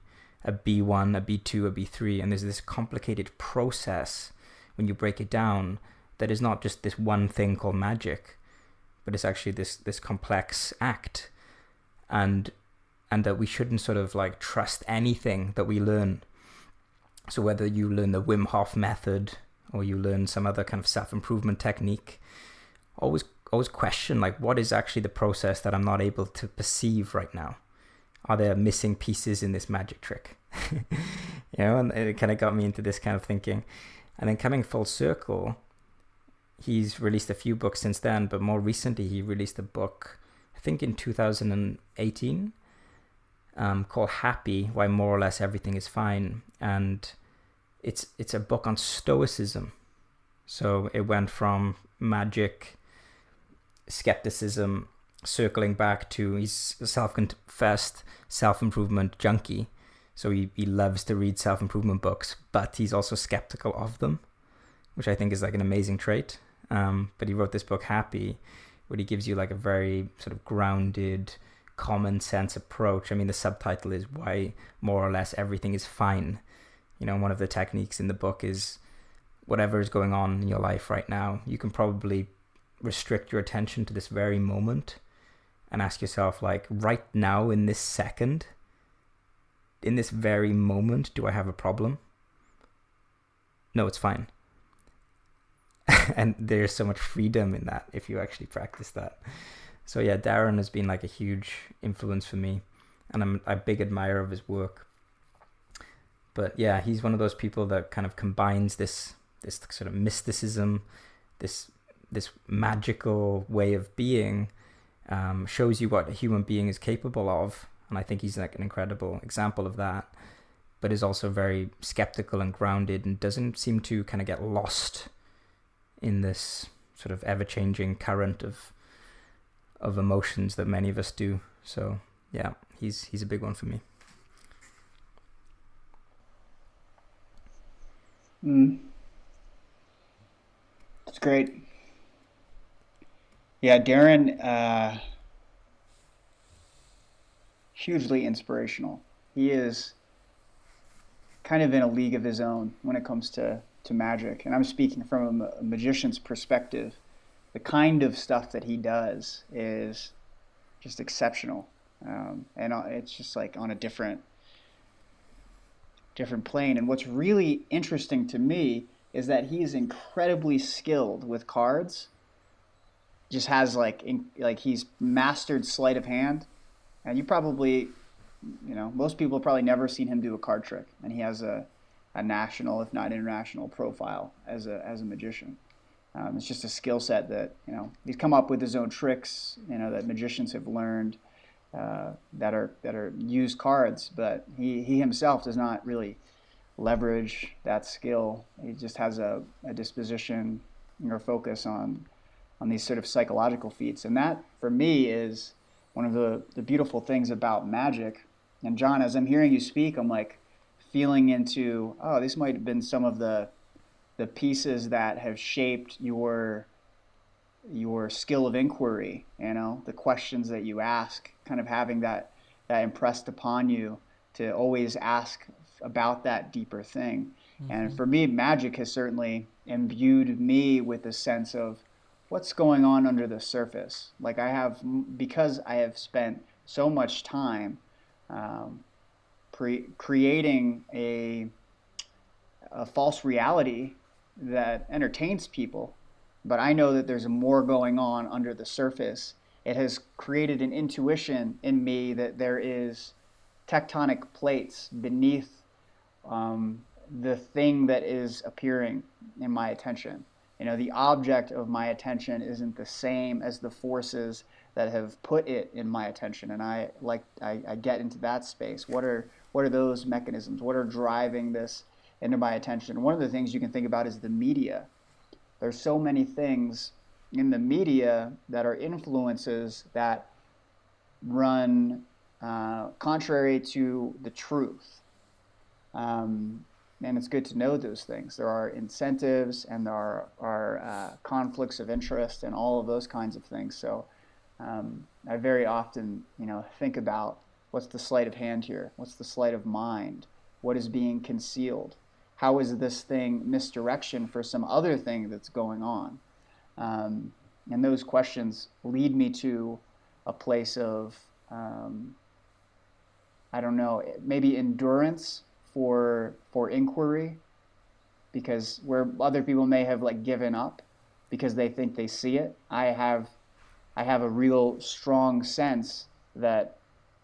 a B1, a B2, a B3, and there's this complicated process when you break it down that is not just this one thing called magic, but it's actually this complex act, and that we shouldn't sort of like trust anything that we learn. So whether you learn the Wim Hof method or you learn some other kind of self-improvement technique, always question, like, what is actually the process that I'm not able to perceive right now? Are there missing pieces in this magic trick? And it kind of got me into this kind of thinking. And then coming full circle, he's released a few books since then, but more recently he released a book, I think in 2018, called Happy, Why More or Less Everything is Fine. And it's a book on Stoicism. So it went from magic, skepticism, circling back to, he's a self-confessed self-improvement junkie. So he loves to read self-improvement books, but he's also skeptical of them, which I think is like an amazing trait. But he wrote this book, Happy, where he gives you like a very sort of grounded, common sense approach. I mean, the subtitle is Why More or Less Everything is Fine. One of the techniques in the book is whatever is going on in your life right now, you can probably restrict your attention to this very moment and ask yourself, like, right now in this second, in this very moment, do I have a problem? No, it's fine. And there's so much freedom in that if you actually practice that. So yeah, Darren has been like a huge influence for me, and I'm a big admirer of his work. But yeah, he's one of those people that kind of combines this sort of mysticism, this magical way of being, shows you what a human being is capable of. And I think he's like an incredible example of that, but is also very skeptical and grounded and doesn't seem to kind of get lost in this sort of ever-changing current of emotions that many of us do. So yeah, he's a big one for me. That's great. Yeah, Darren, hugely inspirational. He is kind of in a league of his own when it comes to magic. And I'm speaking from a magician's perspective. The kind of stuff that he does is just exceptional. And it's just like on a different plane. And what's really interesting to me is that he is incredibly skilled with cards. Just has like he's mastered sleight of hand. And you probably, most people have probably never seen him do a card trick. And he has a national, if not international, profile as a magician. It's just a skill set that, he's come up with his own tricks, that magicians have learned that are used cards, but he himself does not really leverage that skill. He just has a disposition or focus on these sort of psychological feats. And that, for me, is one of the beautiful things about magic. And John, as I'm hearing you speak, I'm like feeling into, this might have been some of the pieces that have shaped your skill of inquiry, the questions that you ask, kind of having that impressed upon you to always ask about that deeper thing. Mm-hmm. And for me, magic has certainly imbued me with a sense of what's going on under the surface. Like because I have spent so much time creating a false reality that entertains people, but I know that there's more going on under the surface. It has created an intuition in me that there is tectonic plates beneath the thing that is appearing in my attention. The object of my attention isn't the same as the forces that have put it in my attention, and I get into that space. What are those mechanisms? What are driving this into my attention? One of the things you can think about is the media. There's so many things in the media that are influences that run contrary to the truth. And it's good to know those things. There are incentives and there are conflicts of interest and all of those kinds of things. So I very often, think about what's the sleight of hand here? What's the sleight of mind? What is being concealed? How is this thing misdirection for some other thing that's going on? And those questions lead me to a place of, I don't know, maybe endurance for inquiry, because where other people may have like given up because they think they see it, I have a real strong sense that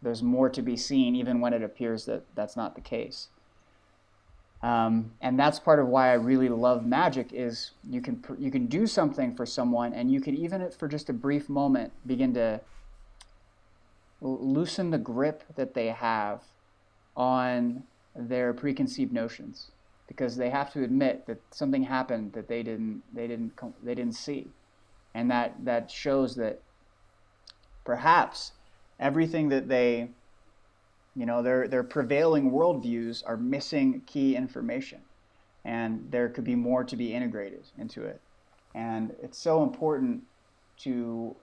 there's more to be seen, even when it appears that that's not the case. And that's part of why I really love magic, is you can do something for someone, and you can, even for just a brief moment, begin to loosen the grip that they have on their preconceived notions, because they have to admit that something happened that they didn't see, and that shows that perhaps everything that they, their prevailing worldviews are missing key information, and there could be more to be integrated into it. And it's so important to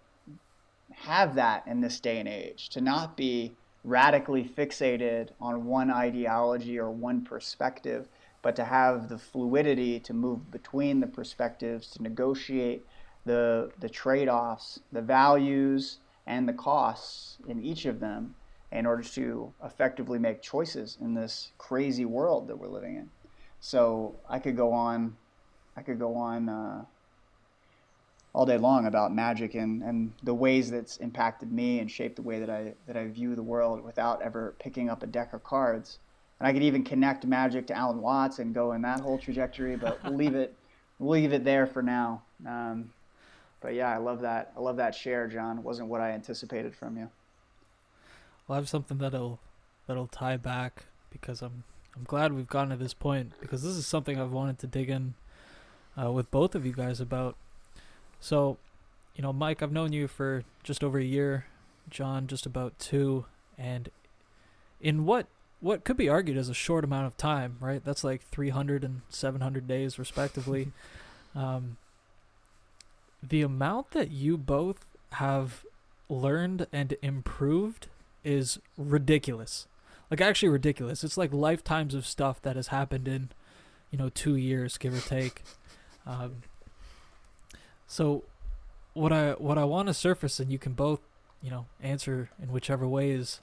have that in this day and age, to not be radically fixated on one ideology or one perspective, but to have the fluidity to move between the perspectives, to negotiate the trade-offs, the values, and the costs in each of them, in order to effectively make choices in this crazy world that we're living in. So I could go on all day long about magic and the ways that's impacted me and shaped the way that I view the world, without ever picking up a deck of cards. And I could even connect magic to Alan Watts and go in that whole trajectory, but we'll leave it there for now. But yeah, I love that share, John. It wasn't what I anticipated from you. Well, I have something that'll tie back, because I'm glad we've gotten to this point, because this is something I've wanted to dig in with both of you guys about. So, Mike, I've known you for just over a year, John just about 2, and in what could be argued as a short amount of time, right? That's like 300 and 700 days, respectively. The amount that you both have learned and improved is ridiculous. Like, actually ridiculous. It's like lifetimes of stuff that has happened in, 2 years, give or take. So what I want to surface, and you can both, answer in whichever way, is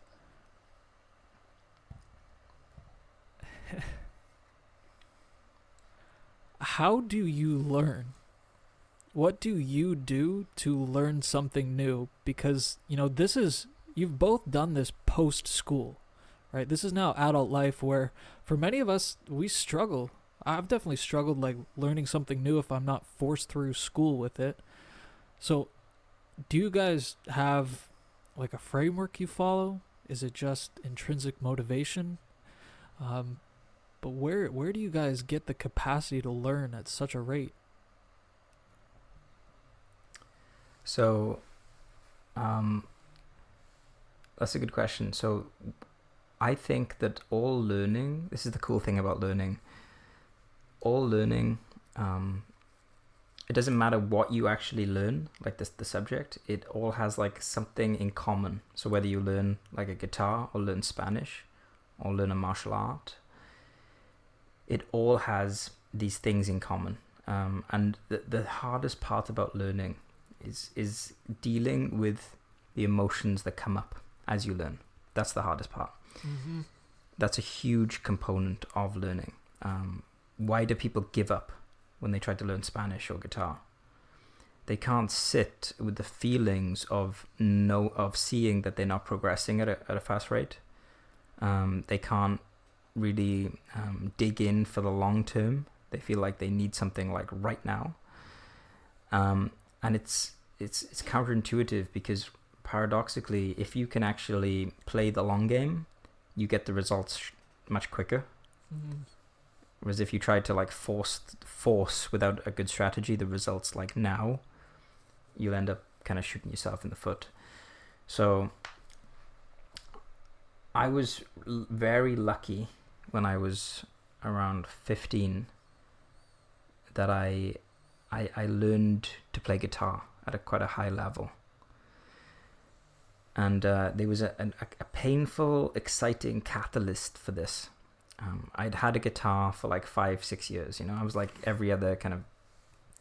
how do you learn? What do you do to learn something new? Because, you've both done this post-school, right? This is now adult life, where for many of us, we struggle. I've definitely struggled, like, learning something new if I'm not forced through school with it. So do you guys have, like, a framework you follow? Is it just intrinsic motivation? But where do you guys get the capacity to learn at such a rate? So, that's a good question. So I think that all learning, this is the cool thing about learning, it doesn't matter what you actually learn, like the subject, it all has like something in common. So whether you learn like a guitar, or learn Spanish, or learn a martial art, it all has these things in common. And the hardest part about learning is dealing with the emotions that come up as you learn. That's the hardest part. Mm-hmm. That's a huge component of learning. Why do people give up when they try to learn Spanish or guitar? They can't sit with the feelings of seeing that they're not progressing at a fast rate. They can't really dig in for the long term. They feel like they need something like right now. And it's counterintuitive, because paradoxically, if you can actually play the long game, you get the results much quicker. Mm-hmm. Whereas if you try to like force without a good strategy the results like now, you'll end up kind of shooting yourself in the foot. So I was very lucky when I was around 15 that I learned to play guitar at quite a high level. And there was a painful, exciting catalyst for this. I'd had a guitar for like 5-6 years. I was like every other kind of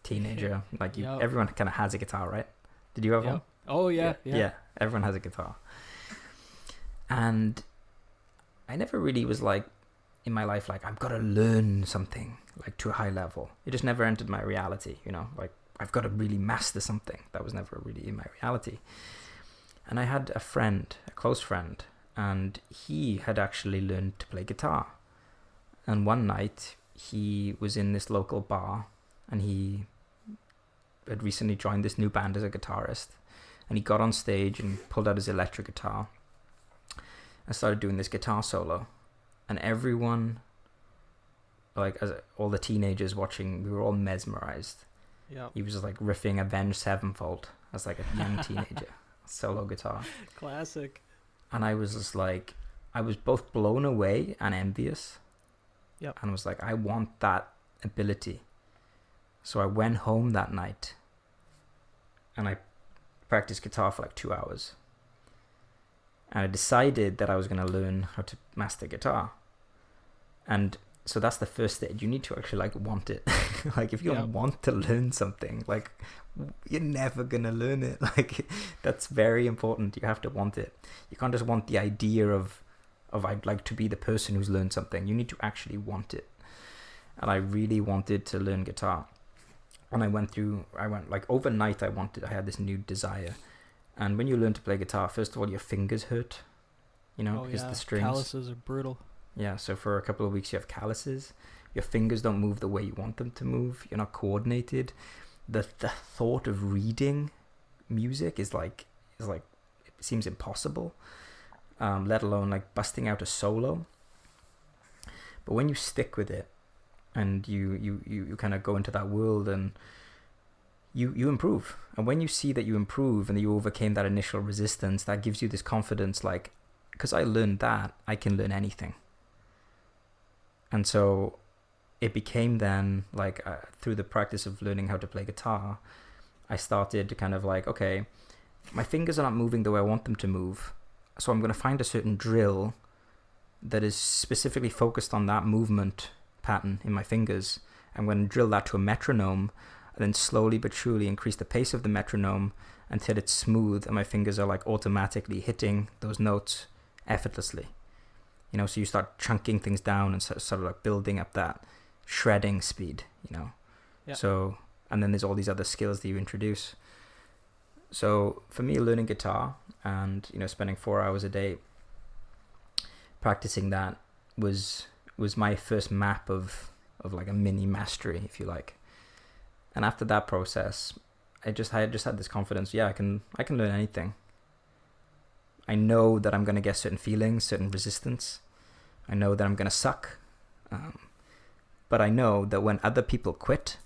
teenager. Like Yep. everyone kind of has a guitar, right? Did you have one? Oh yeah. Yeah, everyone has a guitar. And I never really was like, in my life, like, I've got to learn something, like, to a high level. It just never entered my reality, like, I've got to really master something. That was never really in my reality. And I had a friend, a close friend, and he had actually learned to play guitar. And one night, he was in this local bar, and he had recently joined this new band as a guitarist. And he got on stage and pulled out his electric guitar and started doing this guitar solo. And everyone, like, as all the teenagers watching, we were all mesmerized. Yeah. He was just like riffing Avenged Sevenfold as like a young teenager, solo guitar. Classic. And I was just like, I was both blown away and envious. Yep. And I was like, I want that ability. So I went home that night and I practiced guitar for like 2 hours. And I decided that I was going to learn how to master guitar. And so that's the first stage. You need to actually like want it. Like if you don't want to learn something, like you're never going to learn it. Like that's very important. You have to want it. You can't just want the idea of I'd like to be the person who's learned something. You need to actually want it. And I really wanted to learn guitar. And I went like overnight I had this new desire. And when you learn to play guitar, first of all, your fingers hurt, because the strings. Calluses are brutal. Yeah, so for a couple of weeks you have calluses. Your fingers don't move the way you want them to move. You're not coordinated. The thought of reading music is like it seems impossible. Let alone like busting out a solo. But when you stick with it, and you kind of go into that world and you improve. And when you see that you improve and that you overcame that initial resistance, that gives you this confidence, like, because I learned that, I can learn anything. And so it became then, like, through the practice of learning how to play guitar, I started to kind of like, okay, my fingers are not moving the way I want them to move. So I'm going to find a certain drill that is specifically focused on that movement pattern in my fingers. I'm going to drill that to a metronome, and then slowly but surely increase the pace of the metronome until it's smooth and my fingers are like automatically hitting those notes effortlessly. So you start chunking things down and sort of like building up that shredding speed, Yeah. So, and then there's all these other skills that you introduce. So for me, learning guitar and, spending 4 hours a day practicing that was my first map of like a mini mastery, if you like. And after that process, I just had this confidence. Yeah, I can learn anything. I know that I'm going to get certain feelings, certain resistance. I know that I'm going to suck. But I know that when other people quit,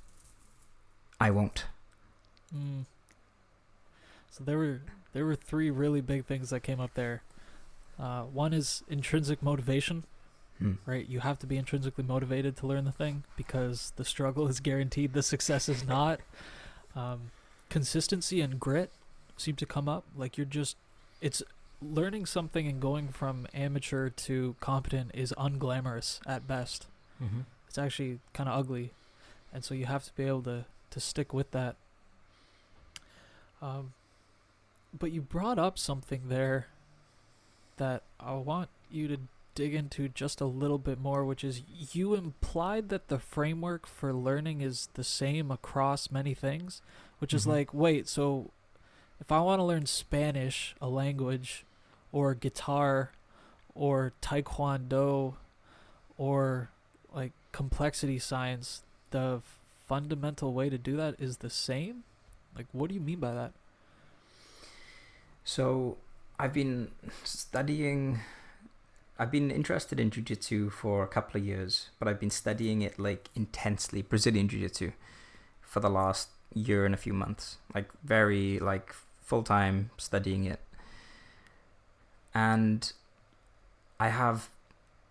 I won't. So there were three really big things that came up there. One is intrinsic motivation. Right, you have to be intrinsically motivated to learn the thing because the struggle is guaranteed, the success is not. Consistency and grit seem to come up. Like it's learning something and going from amateur to competent is unglamorous at best. Mm-hmm. It's actually kind of ugly, and so you have to be able to stick with that. But you brought up something there that I want you to dig into just a little bit more, which is you implied that the framework for learning is the same across many things, which is like, wait, so if I want to learn Spanish, a language, or guitar, or taekwondo, or like complexity science, the fundamental way to do that is the same? Like, what do you mean by that? So I've been interested in jiu-jitsu for a couple of years, but I've been studying it like intensely, Brazilian jiu-jitsu, for the last year and a few months, like very like full-time studying it. And I have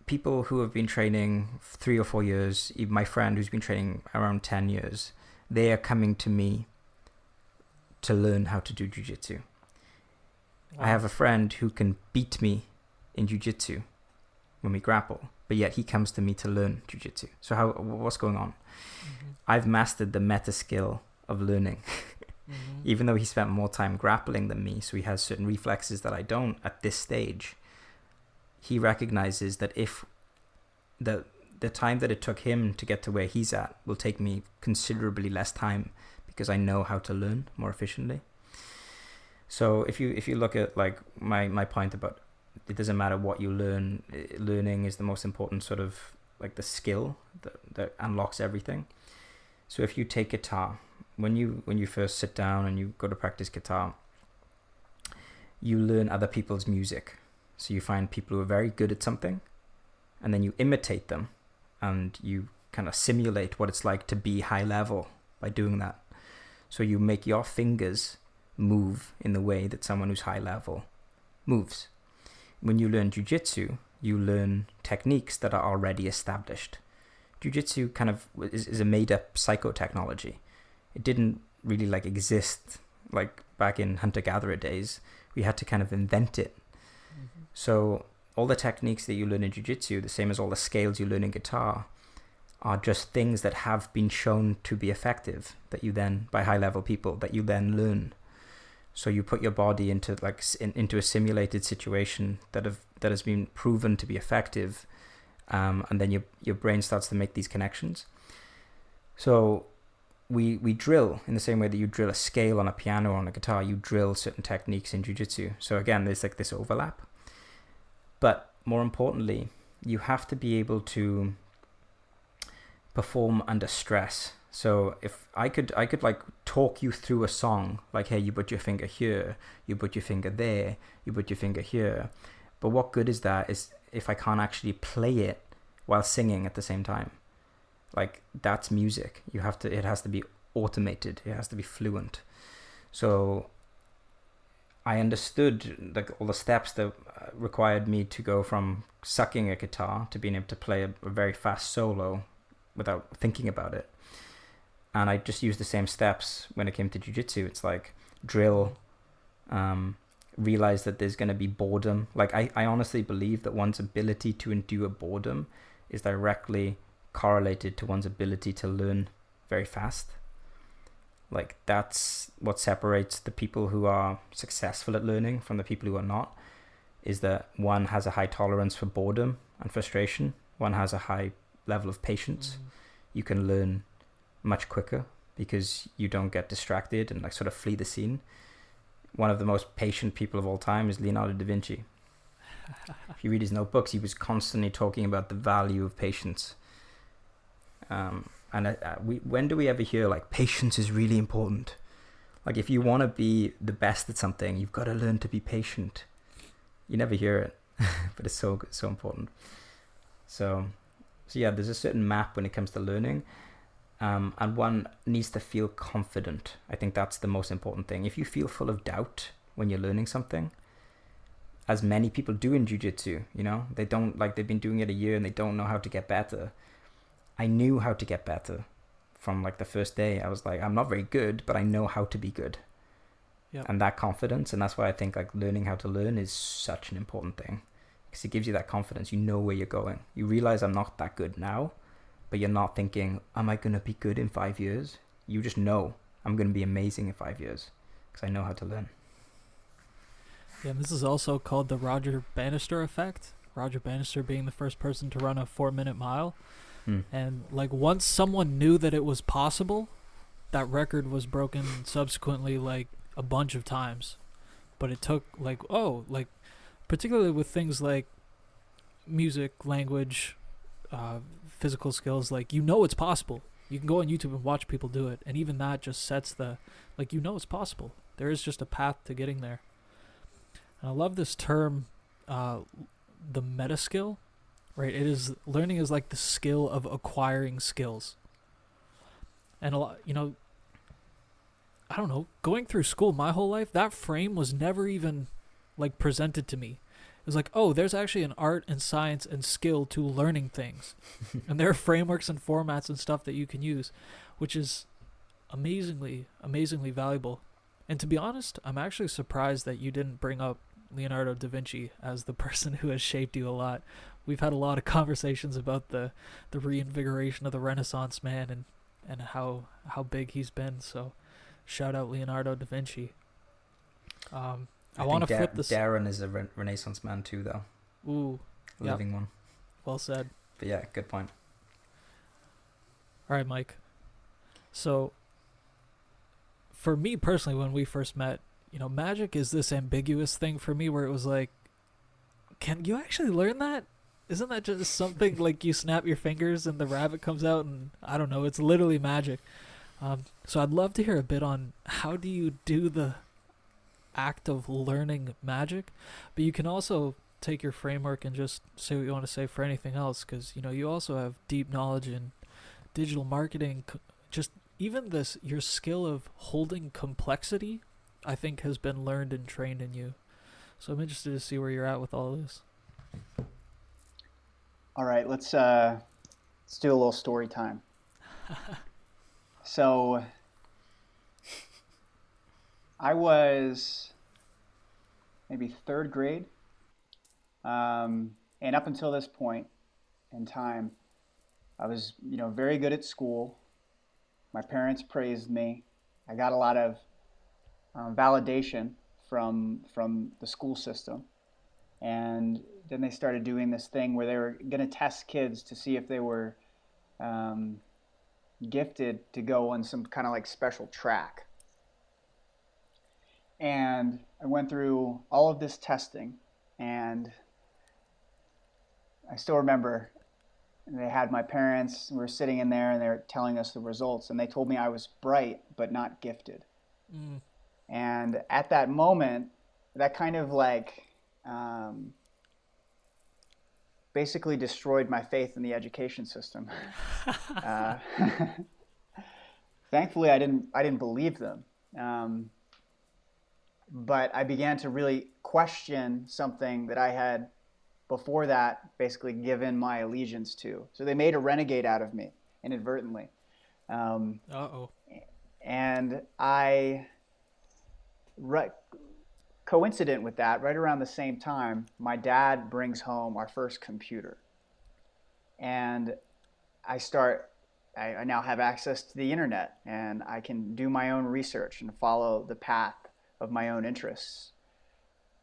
people who have been training 3 or 4 years, even my friend who's been training around 10 years, they are coming to me to learn how to do jiu-jitsu. Wow. I have a friend who can beat me in jiu-jitsu when we grapple. but yet he comes to me to learn jiu-jitsu. So what's going on? I've mastered the meta skill of learning. Even though he spent more time grappling than me, so he has certain reflexes that I don't at this stage, he recognizes that if the time that it took him to get to where he's at will take me considerably less time, because I know how to learn more efficiently. So if you look at like my point about it doesn't matter what you learn, learning is the most important sort of like the skill that unlocks everything. So if you take guitar, when you first sit down and you go to practice guitar, you learn other people's music. So you find people who are very good at something, and then you imitate them, and you kind of simulate what it's like to be high level by doing that. So you make your fingers move in the way that someone who's high level moves. When you learn jiu-jitsu, you learn techniques that are already established. Jiu-jitsu kind of is a made-up psychotechnology. It didn't really like exist like back in hunter-gatherer days. We had to kind of invent it. So all the techniques that you learn in jiu-jitsu, the same as all the scales you learn in guitar, are just things that have been shown to be effective, that you then, by high-level people, that you then learn. So you put your body into like into a simulated situation that has been proven to be effective, and then your brain starts to make these connections. So we drill in the same way that you drill a scale on a piano or on a guitar. You drill certain techniques in jiu-jitsu. So again, there's like this overlap. But more importantly, you have to be able to perform under stress. So if I could like talk you through a song, like, hey, you put your finger here, you put your finger there, you put your finger here. But what good is that is if I can't actually play it while singing at the same time? Like, that's music. It has to be automated. It has to be fluent. So I understood like all the steps that required me to go from sucking a guitar to being able to play a very fast solo without thinking about it. And I just used the same steps when it came to jiu-jitsu. It's like drill, realize that there's going to be boredom. Like I honestly believe that one's ability to endure boredom is directly correlated to one's ability to learn very fast. Like that's what separates the people who are successful at learning from the people who are not, is that one has a high tolerance for boredom and frustration. One has a high level of patience. You can learn much quicker because you don't get distracted and like sort of flee the scene. One of the most patient people of all time is Leonardo da Vinci. If you read his notebooks, he was constantly talking about the value of patience. When do we ever hear like patience is really important? Like if you want to be the best at something, you've got to learn to be patient. You never hear it, but it's so important. So yeah, there's a certain map when it comes to learning, and one needs to feel confident. I think that's the most important thing. If you feel full of doubt when you're learning something, as many people do in jiu-jitsu, they've been doing it a year and they don't know how to get better. I knew how to get better from like the first day. I was like, I'm not very good, but I know how to be good. Yep. And that confidence, and that's why I think like learning how to learn is such an important thing, because it gives you that confidence. You know where you're going. You realize I'm not that good now, but you're not thinking, am I going to be good in 5 years? You just know I'm going to be amazing in 5 years because I know how to learn. Yeah, and this is also called the Roger Bannister effect. Roger Bannister being the first person to run a 4-minute mile. And like once someone knew that it was possible, that record was broken subsequently like a bunch of times. But it took particularly with things like music, language, physical skills, like it's possible. You can go on YouTube and watch people do it, and even that just sets it's possible. There is just a path to getting there. And I love this term, the meta skill. Right, learning is like the skill of acquiring skills. And a lot, I don't know, going through school my whole life, that frame was never even like presented to me. It was like, oh, there's actually an art and science and skill to learning things. And there are frameworks and formats and stuff that you can use, which is amazingly, amazingly valuable. And to be honest, I'm actually surprised that you didn't bring up Leonardo da Vinci as the person who has shaped you a lot. We've had a lot of conversations about the reinvigoration of the Renaissance man and how big he's been. So shout out Leonardo da Vinci. I want to flip this. Darren is a Renaissance man too, though. Ooh, living one. Well said. But yeah, good point. All right, Mike. So for me personally, when we first met, magic is this ambiguous thing for me where it was like, can you actually learn that? Isn't that just something like you snap your fingers and the rabbit comes out and I don't know, it's literally magic. So I'd love to hear a bit on how do you do the act of learning magic, but you can also take your framework and just say what you want to say for anything else, because you also have deep knowledge in digital marketing. Just even your skill of holding complexity, I think, has been learned and trained in you. So I'm interested to see where you're at with all of this. All right, let's do a little story time. So I was maybe third grade, and up until this point in time, I was very good at school. My parents praised me. I got a lot of validation from the school system. And then they started doing this thing where they were going to test kids to see if they were gifted to go on some kind of like special track. And I went through all of this testing, and I still remember they had my parents, we were sitting in there and they were telling us the results, and they told me I was bright but not gifted. Mm. And at that moment, that kind of like basically destroyed my faith in the education system. Thankfully, I didn't believe them, but I began to really question something that I had before that basically given my allegiance to. So they made a renegade out of me inadvertently. And coincident with that, right around the same time, my dad brings home our first computer. And I now have access to the internet, and I can do my own research and follow the path of my own interests.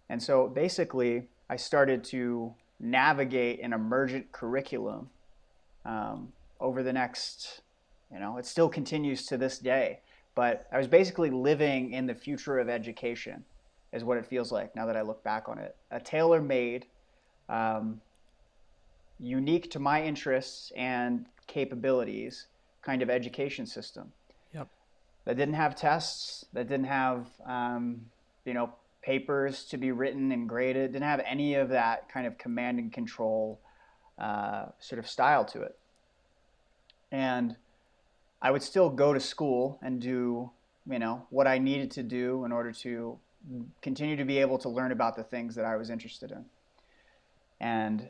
And so basically, I started to navigate an emergent curriculum over the next, it still continues to this day, but I was basically living in the future of education is what it feels like now that I look back on it. A tailor-made, unique to my interests and capabilities kind of education system. Yep. That didn't have tests, that didn't have, papers to be written and graded, didn't have any of that kind of command and control sort of style to it. And I would still go to school and do, what I needed to do in order to continue to be able to learn about the things that I was interested in. And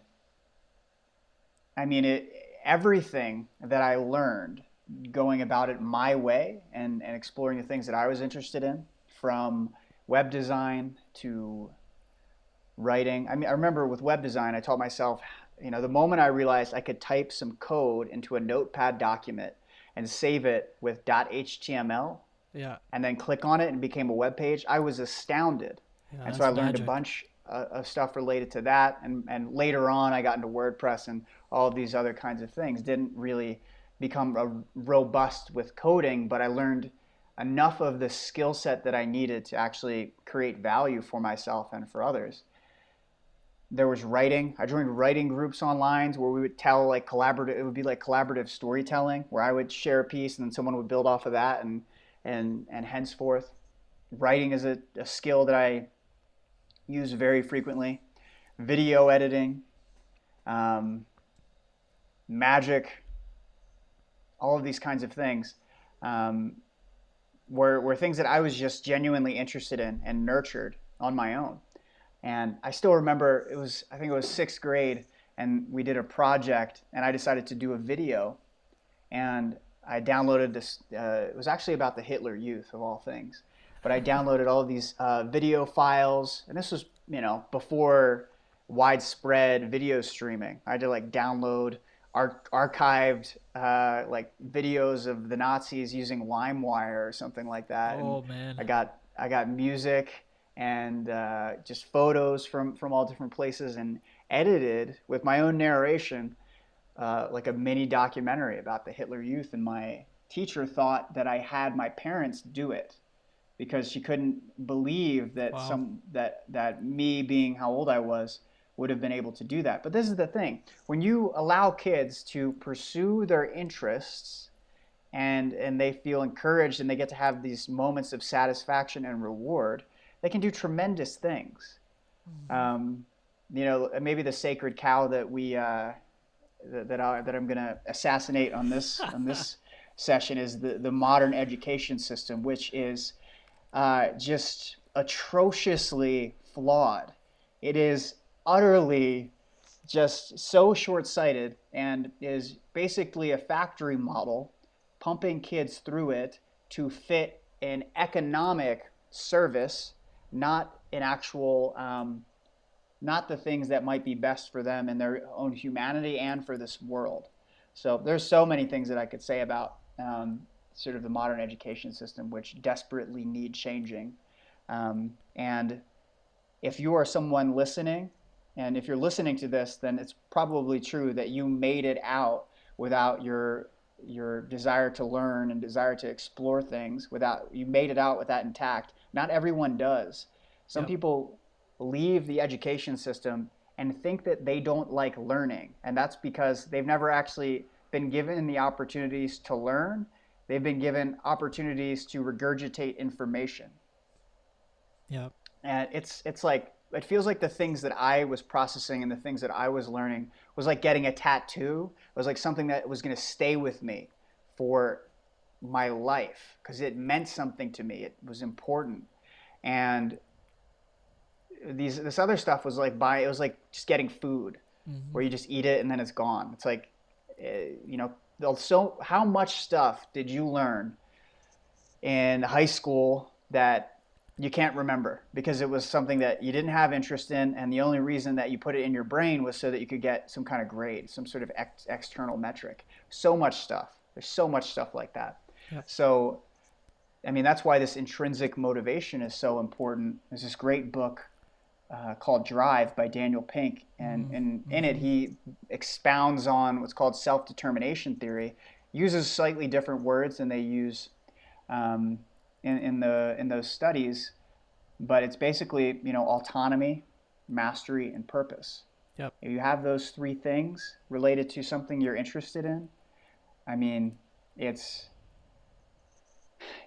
I mean, everything that I learned going about it my way and exploring the things that I was interested in, from web design to writing. I mean, I remember with web design, I taught myself, the moment I realized I could type some code into a notepad document and save it with .html, and then click on it and it became a web page, I was astounded. Yeah, and so I learned a bunch of stuff related to that. And later on, I got into WordPress and all of these other kinds of things. Didn't really become robust with coding, but I learned enough of the skill set that I needed to actually create value for myself and for others. There was writing. I joined writing groups online where we would tell it would be like collaborative storytelling, where I would share a piece and then someone would build off of that, and henceforth, writing is a skill that I use very frequently. Video editing, magic, all of these kinds of things. Were things that I was just genuinely interested in and nurtured on my own. And I still remember I think it was 6th grade, and we did a project, and I decided to do a video, and I downloaded this, it was actually about the Hitler Youth of all things. but I downloaded all of these video files, and this was, before widespread video streaming. I had to like download archived like videos of the Nazis using LimeWire or something like that. Oh, And man. I got music and just photos from all different places, and edited with my own narration, like a mini documentary about the Hitler Youth. And my teacher thought that I had my parents do it, because she couldn't believe that Wow. that me, being how old I was, would have been able to do that. But this is the thing: when you allow kids to pursue their interests, and they feel encouraged, and they get to have these moments of satisfaction and reward, they can do tremendous things. Um, Maybe the sacred cow that I'm going to assassinate on this session is the modern education system, which is just atrociously flawed. It is utterly just so short-sighted, and is basically a factory model, pumping kids through it to fit an economic service, not an actual, not the things that might be best for them and their own humanity and for this world. So there's so many things that I could say about sort of the modern education system, which desperately need changing. And if you are someone listening, and if you're listening to this, then it's probably true that you made it out without your desire to learn and desire to explore things. You made it out with that intact. Not everyone does. Some Yep. people leave the education system and think that they don't like learning, and that's because they've never actually been given the opportunities to learn. They've been given opportunities to regurgitate information. Yeah. And it's like, it feels like the things that I was processing and the things that I was learning was like getting a tattoo. It was like something that was going to stay with me for my life, because it meant something to me. It was important. And this other stuff was like it was like just getting food, where you just eat it and then it's gone. It's like, so how much stuff did you learn in high school that you can't remember because it was something that you didn't have interest in, and the only reason that you put it in your brain was so that you could get some kind of grade, some sort of external metric. So much stuff. There's so much stuff like that. Yep. So, I mean, that's why this intrinsic motivation is so important. There's this great book called Drive by Daniel Pink, and in it he expounds on what's called self-determination theory. Uses slightly different words than they use in those studies, but it's basically, autonomy, mastery, and purpose. Yep. If you have those three things related to something you're interested in, I mean,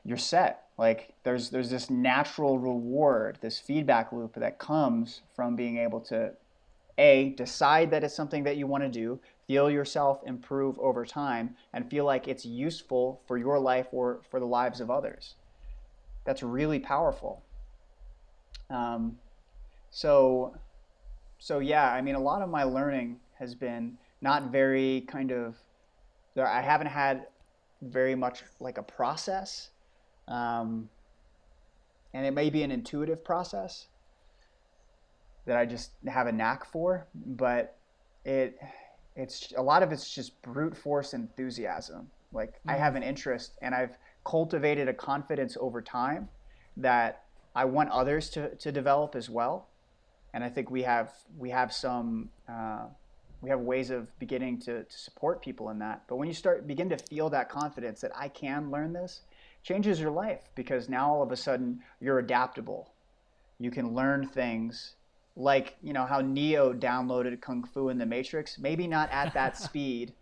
you're set. Like there's this natural reward, this feedback loop that comes from being able to decide that it's something that you want to do, feel yourself improve over time, and feel like it's useful for your life or for the lives of others. That's really powerful. So yeah, I mean, a lot of my learning has been not very I haven't had very much like a process. And it may be an intuitive process that I just have a knack for, but it's a lot of it's just brute force enthusiasm. Like I have an interest, and I've cultivated a confidence over time that I want others to develop as well. And I think we have ways of beginning to support people in that. But when you begin to feel that confidence that I can learn this, changes your life, because now all of a sudden you're adaptable. You can learn things like, how Neo downloaded Kung Fu in the Matrix, maybe not at that speed,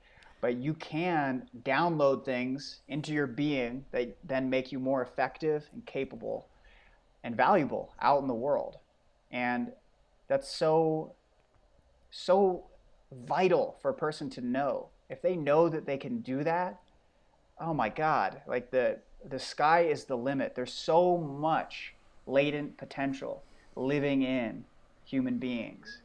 but you can download things into your being that then make you more effective and capable and valuable out in the world. And that's so vital for a person to know. If they know that they can do that, oh my God, like the sky is the limit. There's so much latent potential living in human beings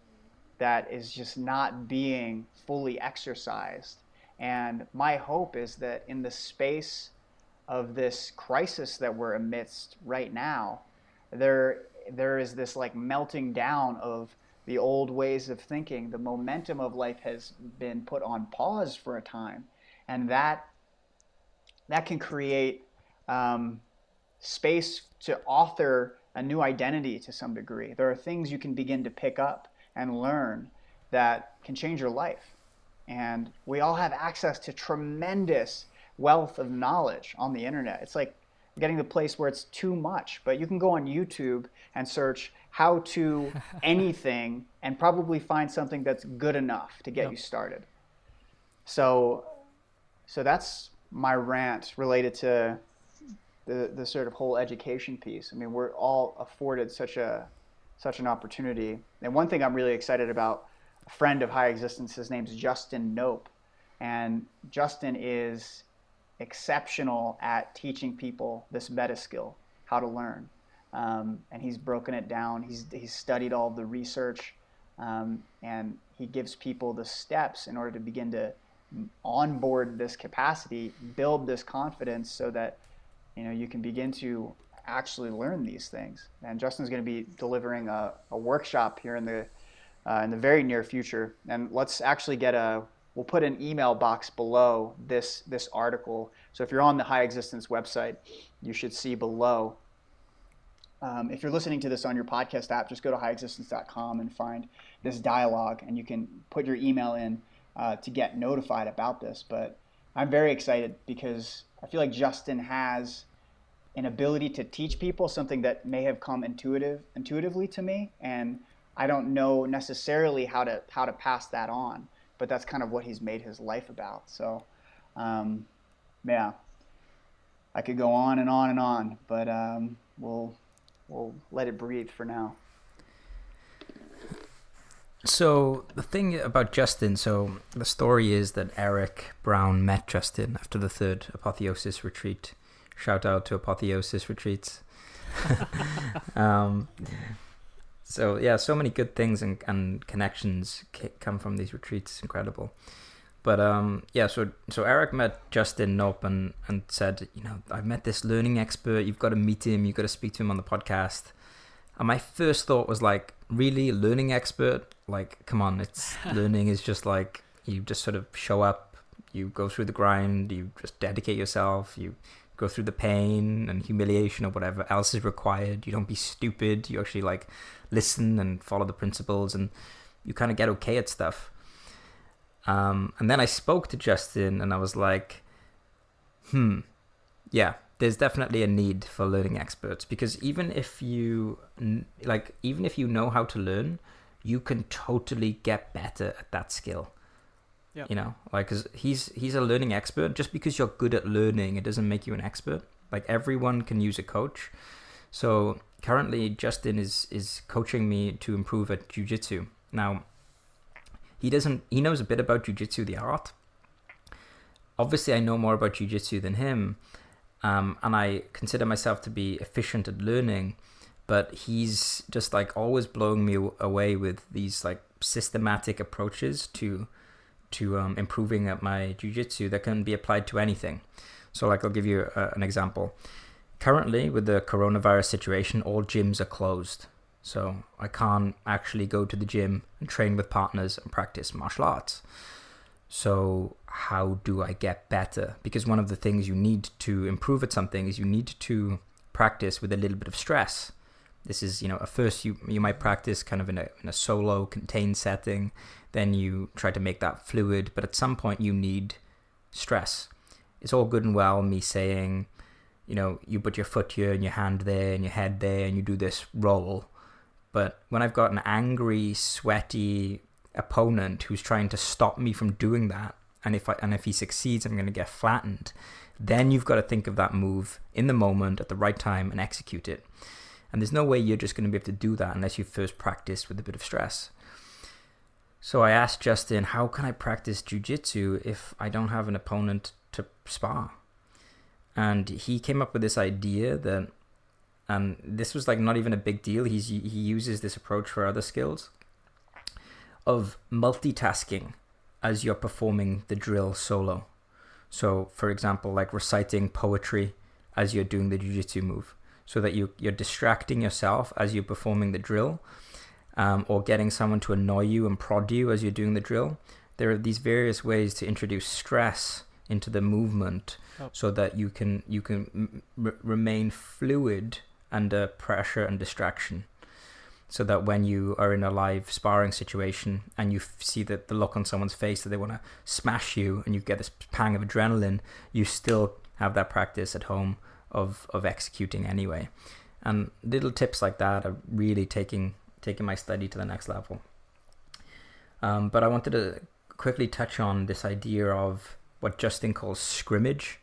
that is just not being fully exercised. And my hope is that in the space of this crisis that we're amidst right now, there is this like melting down of the old ways of thinking. The momentum of life has been put on pause for a time, and that can create space to author a new identity to some degree. There are things you can begin to pick up and learn that can change your life. And we all have access to tremendous wealth of knowledge on the internet. It's like getting to the place where it's too much, but you can go on YouTube and search how to anything and probably find something that's good enough to get you started. So that's my rant related to the sort of whole education piece. I mean, we're all afforded such an opportunity. And one thing I'm really excited about, a friend of HighExistence, his name's Justin Nope. And Justin is exceptional at teaching people this meta skill, how to learn. And he's broken it down. He's studied all of the research, and he gives people the steps in order to begin to onboard this capacity, build this confidence, so that you can begin to actually learn these things. And Justin's going to be delivering a workshop here in the very near future. And let's actually we'll put an email box below this article. So if you're on the HighExistence website, you should see below. If you're listening to this on your podcast app, just go to highexistence.com and find this dialogue, and you can put your email in to get notified about this. But I'm very excited because I feel like Justin has an ability to teach people something that may have come intuitively to me, and I don't know necessarily how to pass that on, but that's kind of what he's made his life about. So, yeah, I could go on and on and on, but we'll let it breathe for now. So the thing about Justin, so the story is that Eric Brown met Justin after the third Apotheosis retreat. Shout out to Apotheosis retreats. So yeah, so many good things and connections come from these retreats. It's incredible. But yeah, so Eric met Justin Nope and said, I've met this learning expert. You've got to meet him. You've got to speak to him on the podcast. And my first thought was like, really, learning expert? Like, come on, learning is just like, you just sort of show up, you go through the grind, you just dedicate yourself, you go through the pain and humiliation or whatever else is required. You don't be stupid. You actually like listen and follow the principles, and you kind of get okay at stuff. And then I spoke to Justin and I was like, yeah, there's definitely a need for learning experts, because even if you know how to learn, you can totally get better at that skill. Yep. Like, 'cause he's a learning expert. Just because you're good at learning, it doesn't make you an expert. Like, everyone can use a coach. So currently Justin is coaching me to improve at jiu-jitsu. Now, he knows a bit about jiu-jitsu, the art. Obviously, I know more about jiu-jitsu than him, and I consider myself to be efficient at learning, but he's just like always blowing me away with these like systematic approaches to improving at my jiu-jitsu that can be applied to anything. So like, I'll give you an example. Currently, with the coronavirus situation, all gyms are closed. So I can't actually go to the gym and train with partners and practice martial arts. So how do I get better? Because one of the things you need to improve at something is you need to practice with a little bit of stress. This is, at first you might practice kind of in a solo contained setting. Then you try to make that fluid, but at some point you need stress. It's all good and well me saying, you put your foot here and your hand there and your head there and you do this roll. But when I've got an angry, sweaty opponent who's trying to stop me from doing that, and if he succeeds, I'm going to get flattened, then you've got to think of that move in the moment at the right time and execute it. And there's no way you're just going to be able to do that unless you first practice with a bit of stress. So I asked Justin, how can I practice jiu-jitsu if I don't have an opponent to spar? And he came up with this idea that, and this was like not even a big deal. He uses this approach for other skills, of multitasking as you're performing the drill solo. So for example, like reciting poetry as you're doing the jiu-jitsu move, so that you're distracting yourself as you're performing the drill, or getting someone to annoy you and prod you as you're doing the drill. There are these various ways to introduce stress into the movement, so that you can remain fluid under pressure and distraction, so that when you are in a live sparring situation and you see that the look on someone's face that they want to smash you and you get this pang of adrenaline, you still have that practice at home of executing anyway. And little tips like that are really taking my study to the next level. But I wanted to quickly touch on this idea of what Justin calls scrimmage.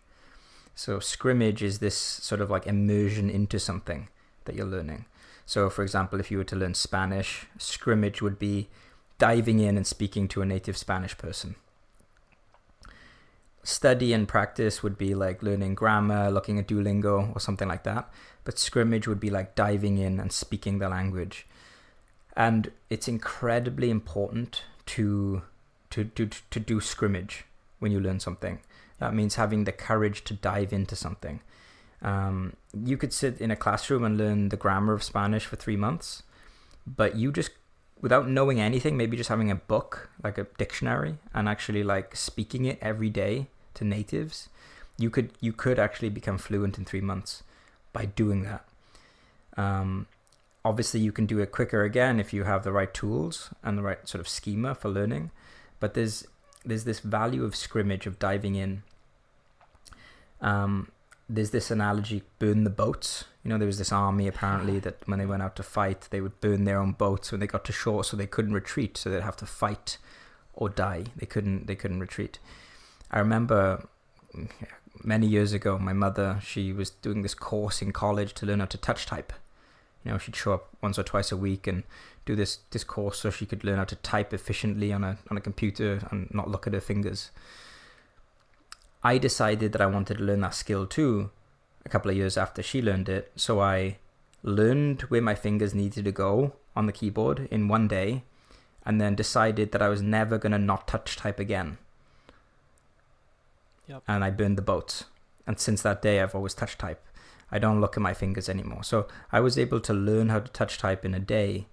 So scrimmage is this sort of like immersion into something that you're learning. So for example, if you were to learn Spanish, scrimmage would be diving in and speaking to a native Spanish person. Study and practice would be like learning grammar, looking at Duolingo or something like that. But scrimmage would be like diving in and speaking the language. And it's incredibly important to do scrimmage when you learn something. That means having the courage to dive into something. You could sit in a classroom and learn the grammar of Spanish for 3 months, but you just, without knowing anything, maybe just having a book, like a dictionary, and actually like speaking it every day to natives, you could actually become fluent in 3 months by doing that. Obviously, you can do it quicker again if you have the right tools and the right sort of schema for learning, but there's this value of scrimmage, of diving in. There's this analogy, burn the boats. You know, there was this army apparently that when they went out to fight, they would burn their own boats when they got to shore, so they couldn't retreat, so they'd have to fight or die. They couldn't retreat. I remember many years ago, my mother, she was doing this course in college to learn how to touch type. You know, she'd show up once or twice a week and do this course so she could learn how to type efficiently on a computer and not look at her fingers. I decided that I wanted to learn that skill too a couple of years after she learned it. So I learned where my fingers needed to go on the keyboard in one day, and then decided that I was never going to not touch type again. Yep. And I burned the boats. And since that day, I've always touch type. I don't look at my fingers anymore. So I was able to learn how to touch type in a day,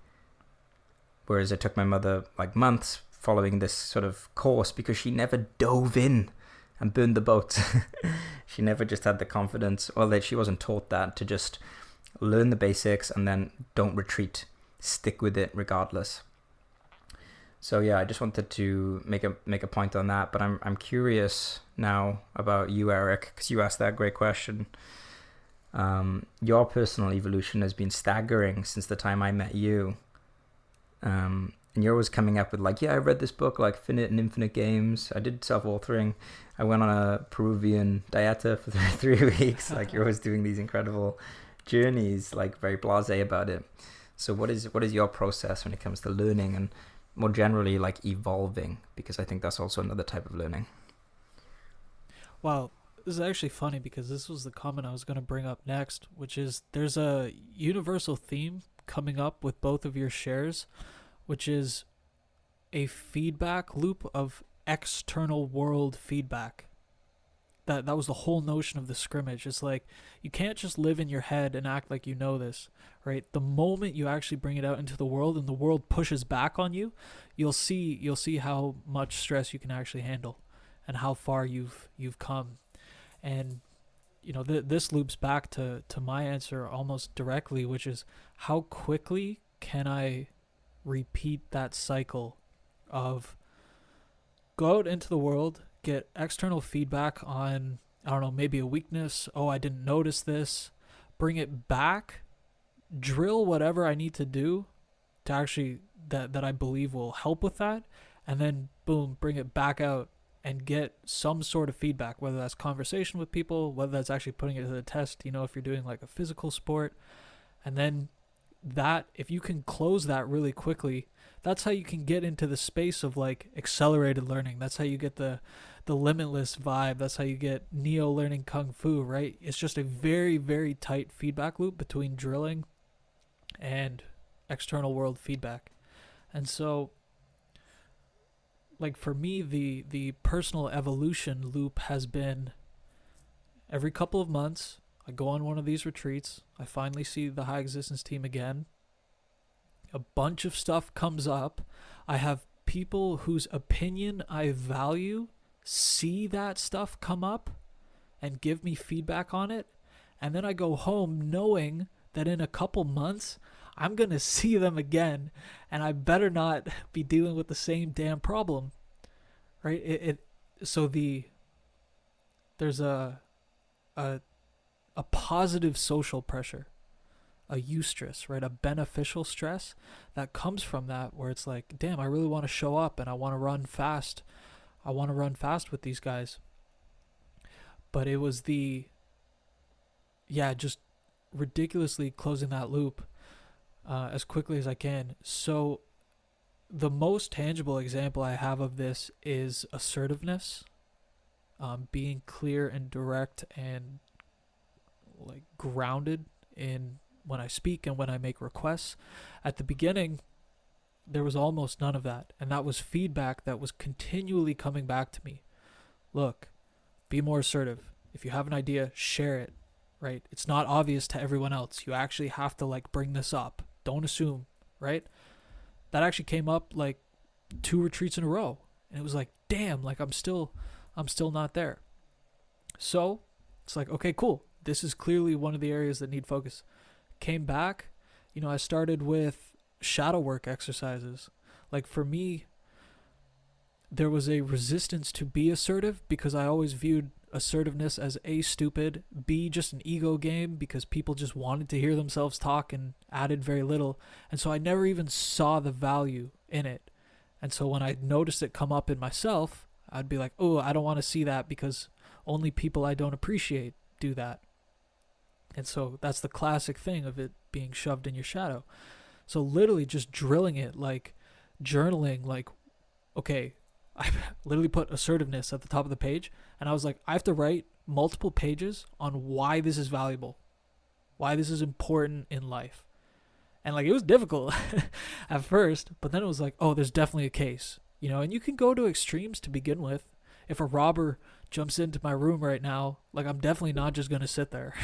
whereas it took my mother like months following this sort of course, because she never dove in and burned the boats. She never just had the confidence, or that she wasn't taught that, to just learn the basics and then don't retreat, stick with it regardless. So yeah, I just wanted to make a point on that. But I'm curious now about you, Eric, because you asked that great question. Your personal evolution has been staggering since the time I met you. And you're always coming up with like, yeah, I read this book, like Finite and Infinite Games. I did self-authoring. I went on a Peruvian dieta for 3 weeks. Like, you're always doing these incredible journeys, like very blasé about it. So what is your process when it comes to learning, and more generally like evolving? Because I think that's also another type of learning. Wow. This is actually funny, because this was the comment I was going to bring up next, which is there's a universal theme coming up with both of your shares, which is a feedback loop of external world feedback. That was the whole notion of the scrimmage. It's like, you can't just live in your head and act like you know this, right? The moment you actually bring it out into the world and the world pushes back on you, you'll see how much stress you can actually handle and how far you've come. And you know, this loops back to my answer almost directly, which is, how quickly can I repeat that cycle of go out into the world, get external feedback on, I don't know, maybe a weakness. Oh, I didn't notice this. Bring it back, drill whatever I need to do to actually that I believe will help with that, and then boom, bring it back out and get some sort of feedback, whether that's conversation with people, whether that's actually putting it to the test, you know, if you're doing like a physical sport. And then that, if you can close that really quickly, that's how you can get into the space of like accelerated learning. That's how you get the limitless vibe. That's how you get Neo learning Kung Fu, right? It's just a very, very tight feedback loop between drilling and external world feedback. And so, like for me, the personal evolution loop has been every couple of months, I go on one of these retreats. I finally see the High Existence team again. A bunch of stuff comes up. I have people whose opinion I value see that stuff come up and give me feedback on it. And then I go home knowing that in a couple months, I'm going to see them again. And I better not be dealing with the same damn problem. Right? There's a positive social pressure, a eustress, right? A beneficial stress that comes from that, where it's like, damn, I really want to show up and I want to run fast. I want to run fast with these guys. But it was just ridiculously closing that loop as quickly as I can. So the most tangible example I have of this is assertiveness, being clear and direct and like grounded in when I speak and when I make requests. At the beginning, there was almost none of that, and that was feedback that was continually coming back to me. Look, be more assertive. If you have an idea, share it, right? It's not obvious to everyone else. You actually have to like bring this up. Don't assume, right? That actually came up like 2 retreats in a row, and it was like, damn, like I'm still not there. So it's like, okay, cool. This is clearly one of the areas that need focus. Came back, I started with shadow work exercises. Like for me, there was a resistance to be assertive because I always viewed assertiveness as A, stupid, B, just an ego game because people just wanted to hear themselves talk and added very little. And so I never even saw the value in it. And so when I noticed it come up in myself, I'd be like, oh, I don't want to see that because only people I don't appreciate do that. And so that's the classic thing of it being shoved in your shadow. So literally just drilling it, like journaling, like, okay, I literally put assertiveness at the top of the page. And I was like, I have to write multiple pages on why this is valuable, why this is important in life. And like, it was difficult at first, but then it was like, oh, there's definitely a case, and you can go to extremes to begin with. If a robber jumps into my room right now, like I'm definitely not just going to sit there.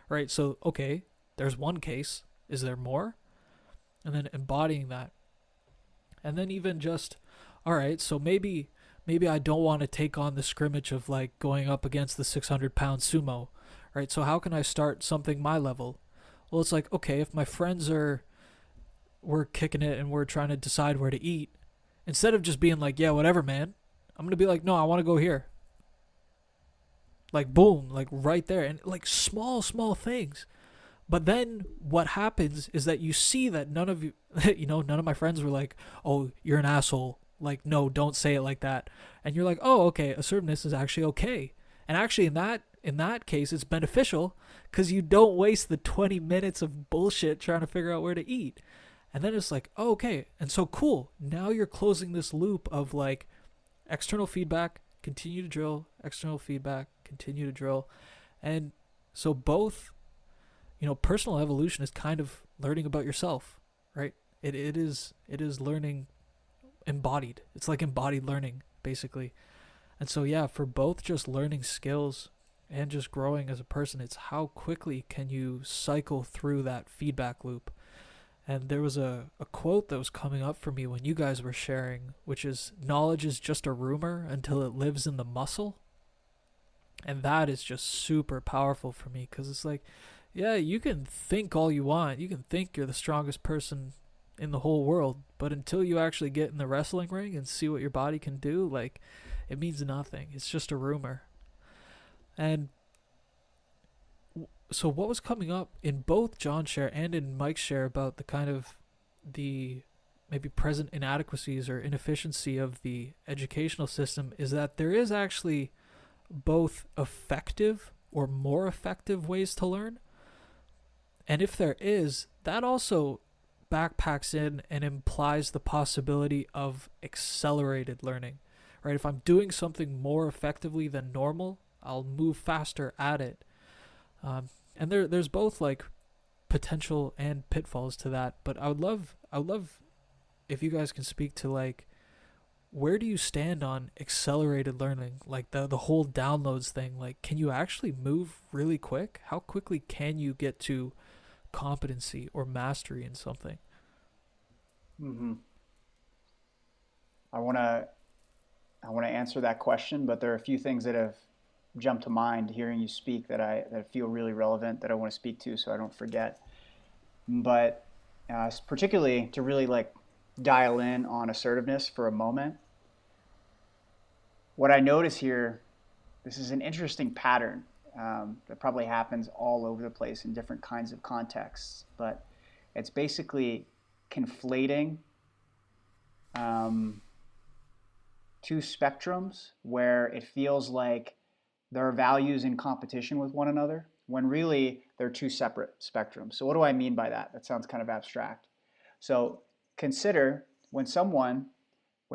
Right? So, okay, there's one case. Is there more? And then embodying that. And then even just, all right, so maybe I don't want to take on the scrimmage of like going up against the 600-pound sumo, right? So how can I start something my level? Well, it's like, okay, if my friends we're kicking it and we're trying to decide where to eat, instead of just being like, yeah, whatever, man, I'm going to be like, no, I want to go here. Like, boom, like right there. And like small things. But then what happens is that you see that none of you, none of my friends were like, oh, you're an asshole. Like, no, don't say it like that. And you're like, oh, okay, assertiveness is actually okay. And actually in that case, it's beneficial because you don't waste the 20 minutes of bullshit trying to figure out where to eat. And then it's like, oh, okay. And so cool. Now you're closing this loop of like external feedback, continue to drill, external feedback, continue to drill. And so both, personal evolution is kind of learning about yourself, right? It is learning embodied. It's like embodied learning, basically. And so, yeah, for both just learning skills and just growing as a person, it's how quickly can you cycle through that feedback loop. And there was a quote that was coming up for me when you guys were sharing, which is, knowledge is just a rumor until it lives in the muscle. And that is just super powerful for me because it's like, yeah, you can think all you want. You can think you're the strongest person in the whole world. But until you actually get in the wrestling ring and see what your body can do, like, it means nothing. It's just a rumor. And so what was coming up in both John's share and in Mike's share about the kind of the maybe present inadequacies or inefficiency of the educational system is that there is actually both effective or more effective ways to learn. And if there is, that also backpacks in and implies the possibility of accelerated learning, right? If I'm doing something more effectively than normal, I'll move faster at it. And there's both like potential and pitfalls to that. But I would love if you guys can speak to like where do you stand on accelerated learning? Like the whole downloads thing. Like, can you actually move really quick? How quickly can you get to competency or mastery in something? Mm-hmm. I want to I want to answer that question, but there are a few things that have jumped to mind hearing you speak that feel really relevant that I want to speak to so I don't forget. But particularly to really like dial in on assertiveness for a moment, what I notice here, this is an interesting pattern that probably happens all over the place in different kinds of contexts, but it's basically conflating um, two spectrums where it feels like there are values in competition with one another when really they're two separate spectrums. So what do I mean by that? That sounds kind of abstract. So consider when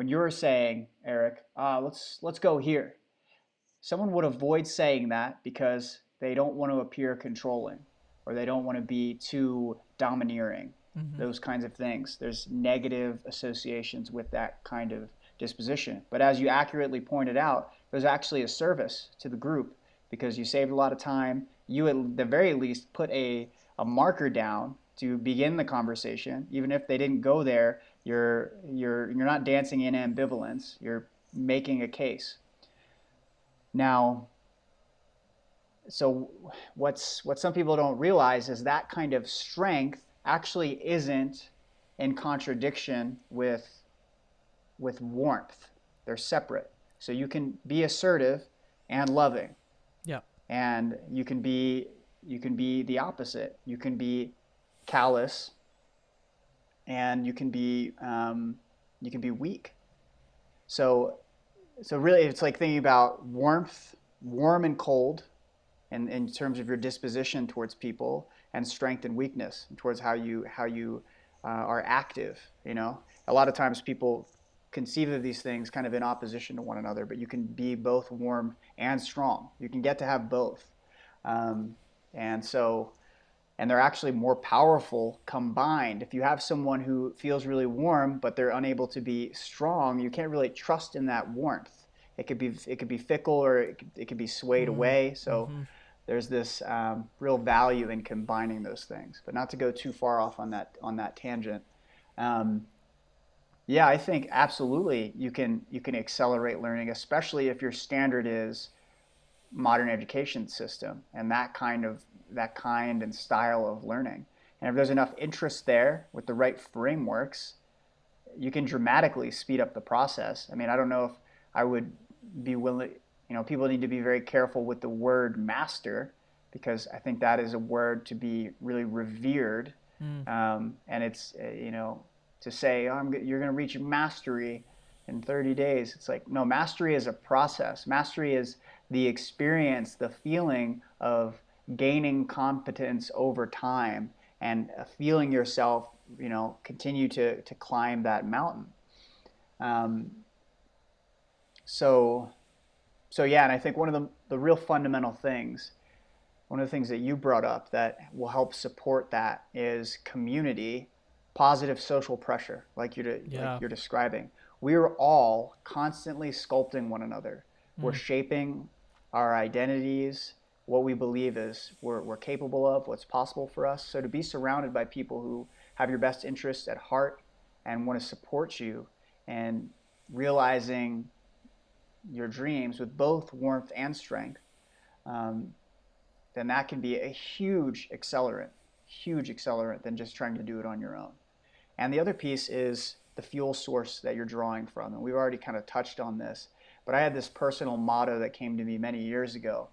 you're saying, Eric, let's go here. Someone would avoid saying that because they don't want to appear controlling or they don't want to be too domineering. Mm-hmm. Those kinds of things. There's negative associations with that kind of disposition. But as you accurately pointed out, there's actually a service to the group because you saved a lot of time. You at the very least put a marker down to begin the conversation. Even if they didn't go there, you're not dancing in ambivalence. You're making a case. Now, so what some people don't realize is that kind of strength actually isn't in contradiction with warmth. They're separate. So you can be assertive and loving. Yeah. And you can be the opposite. You can be callous and you can be weak. So really it's like thinking about warm and cold, and in terms of your disposition towards people, and strength and weakness towards how you are active. You know, a lot of times people conceive of these things kind of in opposition to one another, but you can be both warm and strong. You can get to have both, and they're actually more powerful combined. If you have someone who feels really warm but they're unable to be strong, you can't really trust in that warmth. It could be fickle, or it could be swayed away. So there's this real value in combining those things. But not to go too far off on that tangent. Yeah, I think absolutely you can accelerate learning, especially if your standard is modern education system and that kind and style of learning. And if there's enough interest there with the right frameworks, you can dramatically speed up the process. I mean, I don't know if I would be willing, people need to be very careful with the word master, because I think that is a word to be really revered. And it's, to say, you're going to reach mastery in 30 days. It's like, no, mastery is a process. Mastery is the experience, the feeling of gaining competence over time and feeling yourself, continue to climb that mountain. So yeah, and I think one of the real fundamental things, one of the things that you brought up that will help support that is community, positive social pressure, like you're describing. We are all constantly sculpting one another. We're shaping our identities, what we believe is we're capable of, what's possible for us. So to be surrounded by people who have your best interests at heart and want to support you and realizing your dreams with both warmth and strength, then that can be a huge accelerant than just trying to do it on your own. And the other piece is the fuel source that you're drawing from. And we've already kind of touched on this, but I had this personal motto that came to me many years ago,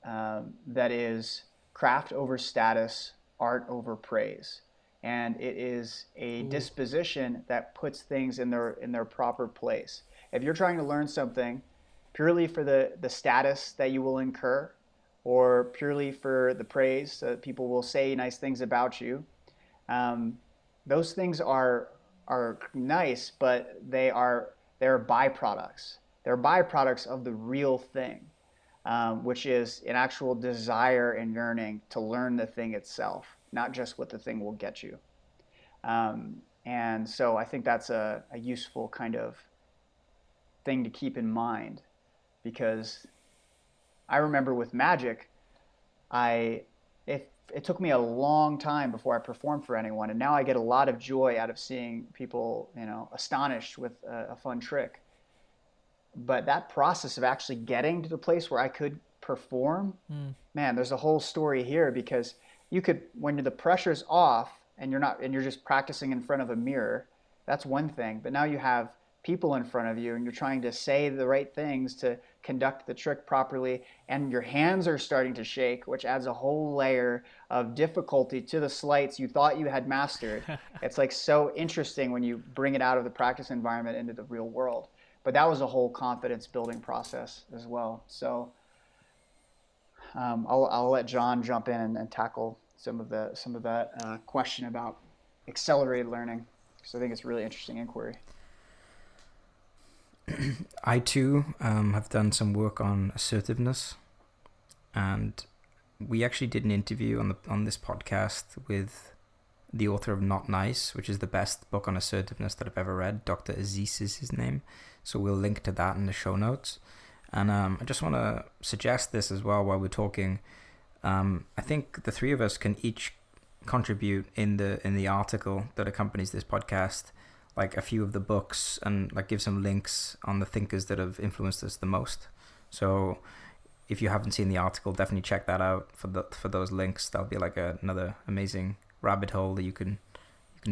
that is craft over status, art over praise. And it is a disposition that puts things in their proper place. If you're trying to learn something purely for the status that you will incur, or purely for the praise, so that people will say nice things about you, those things are nice, but they're byproducts. They're byproducts of the real thing, which is an actual desire and yearning to learn the thing itself, not just what the thing will get you. And so I think that's a useful kind of thing to keep in mind, because I remember with magic, it took me a long time before I performed for anyone, and now I get a lot of joy out of seeing people, astonished with a fun trick. But that process of actually getting to the place where I could perform, man, there's a whole story here, because you could, when the pressure's off and you're just practicing in front of a mirror, that's one thing. But now you have people in front of you and you're trying to say the right things to conduct the trick properly, and your hands are starting to shake, which adds a whole layer of difficulty to the sleights you thought you had mastered. It's like so interesting when you bring it out of the practice environment into the real world. But that was a whole confidence building process as well. So I'll let Jon jump in and tackle some of that question about accelerated learning, because I think it's a really interesting inquiry. I too have done some work on assertiveness, and we actually did an interview on this podcast with the author of Not Nice, which is the best book on assertiveness that I've ever read. Dr. Aziz is his name, so we'll link to that in the show notes. And I just want to suggest this as well while we're talking. I think the three of us can each contribute in the article that accompanies this podcast, like a few of the books, and like give some links on the thinkers that have influenced us the most. So if you haven't seen the article, definitely check that out for those links. That'll be like another amazing rabbit hole that you can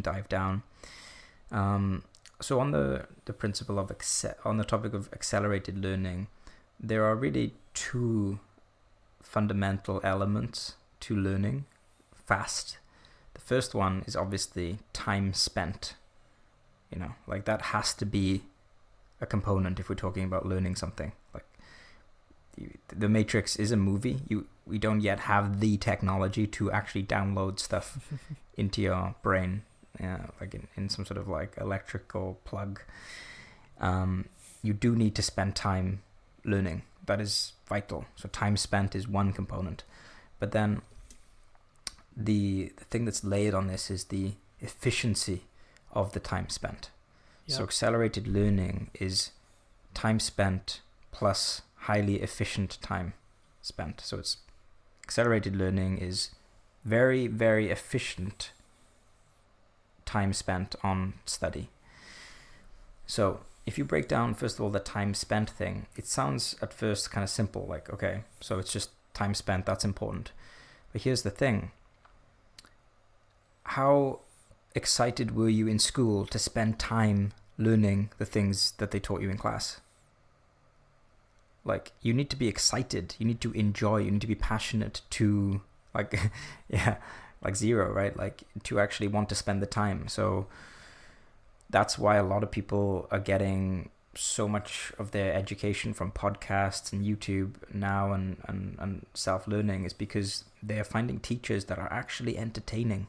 dive down. So on the principle of on the topic of accelerated learning, there are really two fundamental elements to learning fast. The first one is obviously time spent. Like that has to be a component if we're talking about learning something. Like The Matrix is a movie. We don't yet have the technology to actually download stuff into your brain, like in some sort of like electrical plug. You do need to spend time learning. That is vital. So time spent is one component. But then the thing that's layered on this is the efficiency of the time spent. Yep. So accelerated learning is time spent plus highly efficient time spent. So it's accelerated learning is very, very efficient time spent on study. So if you break down, first of all, the time spent thing, it sounds at first kind of simple, like, okay, so it's just time spent, that's important. But here's the thing. How excited were you in school to spend time learning the things that they taught you in class? Like, you need to be excited, you need to enjoy, you need to be passionate to, like, yeah, like zero, right? Like, to actually want to spend the time. So that's why a lot of people are getting so much of their education from podcasts and YouTube now, and self-learning, is because they're finding teachers that are actually entertaining,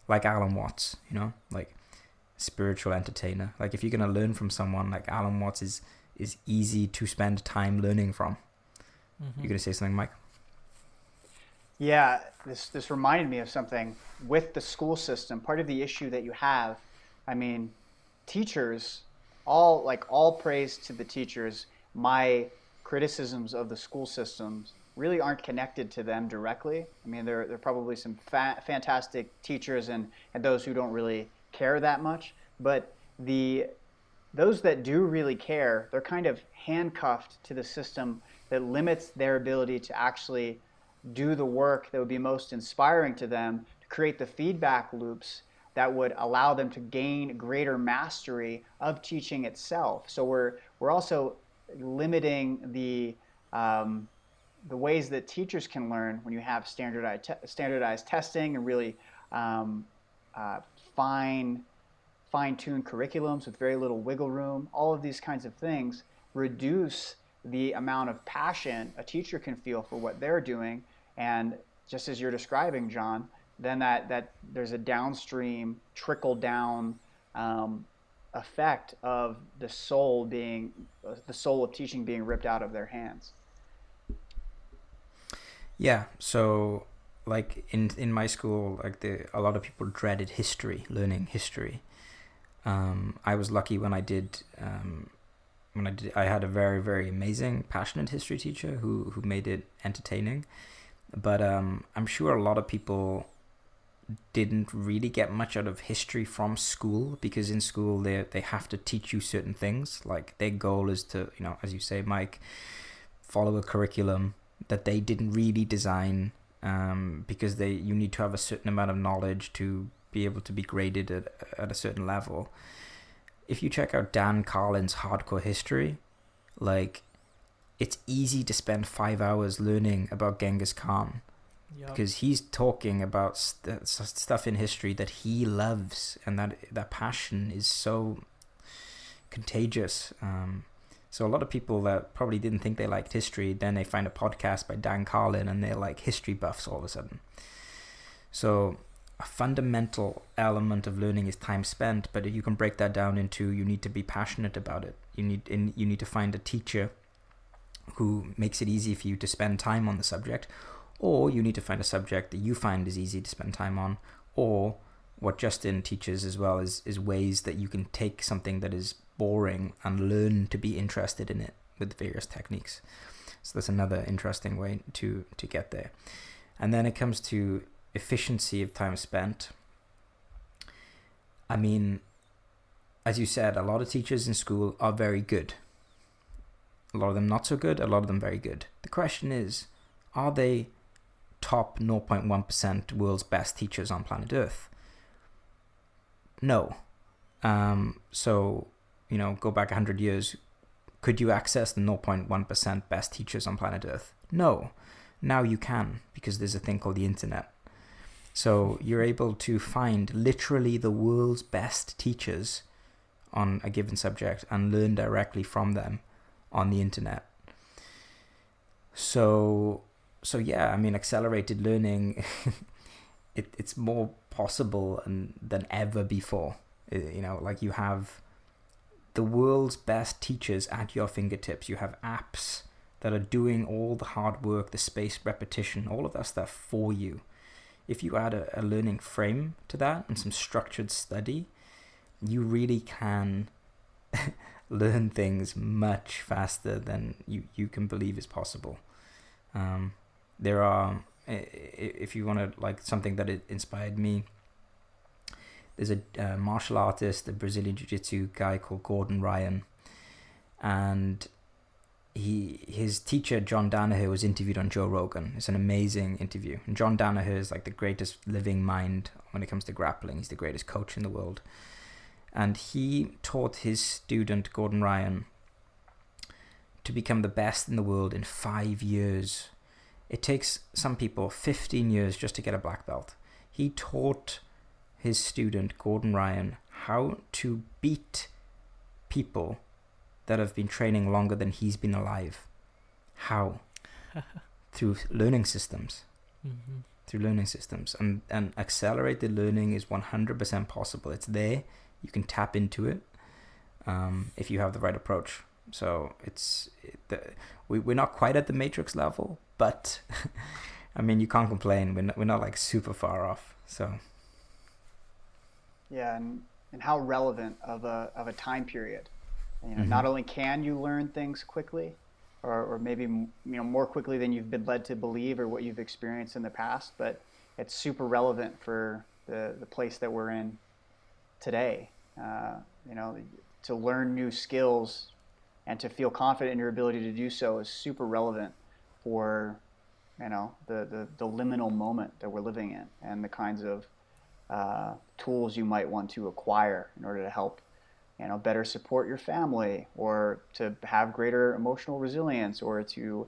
like Alan Watts, like spiritual entertainer. Like, if you're going to learn from someone like Alan Watts, is easy to spend time learning from. You're going to say something, Mike? Yeah, this reminded me of something with the school system. Part of the issue that you have, I mean, teachers, all praise to the teachers. My criticisms of the school systems really aren't connected to them directly. I mean, there are probably some fantastic teachers and those who don't really care that much. But those that do really care, they're kind of handcuffed to the system that limits their ability to actually do the work that would be most inspiring to them, to create the feedback loops that would allow them to gain greater mastery of teaching itself. So we're also limiting the ways that teachers can learn when you have standardized testing and really fine-tuned curriculums with very little wiggle room. All of these kinds of things reduce the amount of passion a teacher can feel for what they're doing. And just as you're describing, Jon, then that there's a downstream trickle down effect of the soul of teaching being ripped out of their hands. Yeah, so like in my school, like a lot of people dreaded learning history. I was lucky when I did I had a very, very amazing, passionate history teacher who made it entertaining. But I'm sure a lot of people didn't really get much out of history from school, because in school they have to teach you certain things. Like their goal is to, as you say, Mike, follow a curriculum that they didn't really design, because you need to have a certain amount of knowledge to be able to be graded at a certain level. If you check out Dan Carlin's Hardcore History, like, it's easy to spend 5 hours learning about Genghis Khan. Yep. Because he's talking about stuff in history that he loves, and that passion is so contagious. So a lot of people that probably didn't think they liked history, then they find a podcast by Dan Carlin and they're like history buffs all of a sudden. So a fundamental element of learning is time spent, but you can break that down into, you need to be passionate about it. You need to find a teacher who makes it easy for you to spend time on the subject, or you need to find a subject that you find is easy to spend time on, or what Justin teaches as well is ways that you can take something that is boring and learn to be interested in it with various techniques. So that's another interesting way to get there. And then it comes to efficiency of time spent. I mean, as you said, a lot of teachers in school are very good. A lot of them not so good, a lot of them very good. The question is, are they top 0.1% world's best teachers on planet Earth? No. So, go back 100 years, could you access the 0.1% best teachers on planet Earth? No. Now you can, because there's a thing called the internet. So you're able to find literally the world's best teachers on a given subject and learn directly from them on the internet. So yeah, I mean, accelerated learning, it's more possible than ever before. Like, you have the world's best teachers at your fingertips. You have apps that are doing all the hard work, the spaced repetition, all of that stuff for you. If you add a learning frame to that and some structured study, you really can learn things much faster than you can believe is possible. There are, if you want to, like, something that inspired me, there's a martial artist, a Brazilian jiu-jitsu guy called Gordon Ryan, and his teacher John Danaher was interviewed on Joe Rogan. It's an amazing interview, and John Danaher is like the greatest living mind when it comes to grappling. He's the greatest coach in the world, and he taught his student Gordon Ryan to become the best in the world in 5 years. It takes some people 15 years just to get a black belt. He taught his student Gordon Ryan how to beat people that have been training longer than he's been alive. How? Through learning systems. Mm-hmm. Through learning systems. And accelerated learning is 100% possible. It's there. You can tap into it if you have the right approach. So we're not quite at the Matrix level, but I mean, you can't complain. We're not like super far off. So yeah, and how relevant of a time period. Not only can you learn things quickly, or maybe more quickly than you've been led to believe or what you've experienced in the past, but it's super relevant for the place that we're in today. To learn new skills and to feel confident in your ability to do so is super relevant for the liminal moment that we're living in, and the kinds of tools you might want to acquire in order to help better support your family, or to have greater emotional resilience, or to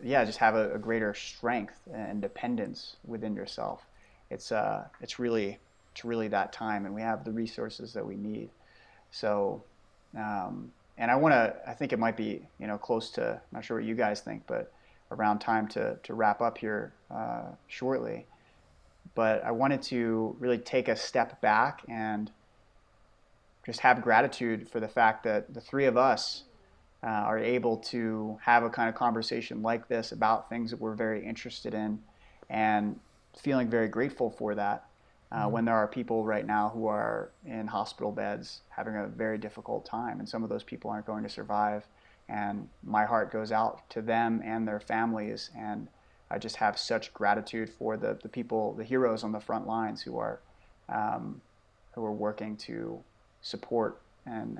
just have a greater strength and independence within yourself. It's really that time, and we have the resources that we need. So and I think it might be close to, I'm not sure what you guys think, but around time to wrap up here shortly. But I wanted to really take a step back and just have gratitude for the fact that the three of us are able to have a kind of conversation like this about things that we're very interested in, and feeling very grateful for that. when there are people right now who are in hospital beds having a very difficult time, and some of those people aren't going to survive. And my heart goes out to them and their families, and I just have such gratitude for the people, the heroes on the front lines who are working to support and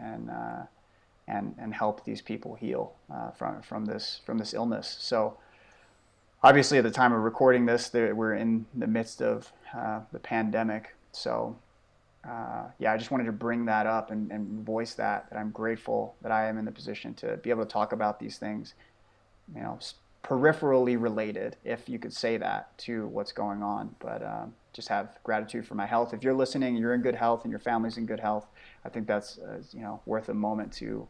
help these people heal from this illness. So obviously, at the time of recording this, we're in the midst of the pandemic. So I just wanted to bring that up and voice that I'm grateful that I am in the position to be able to talk about these things, peripherally related, if you could say that, to what's going on. But just have gratitude for my health. If you're listening, you're in good health and your family's in good health, I think that's worth a moment to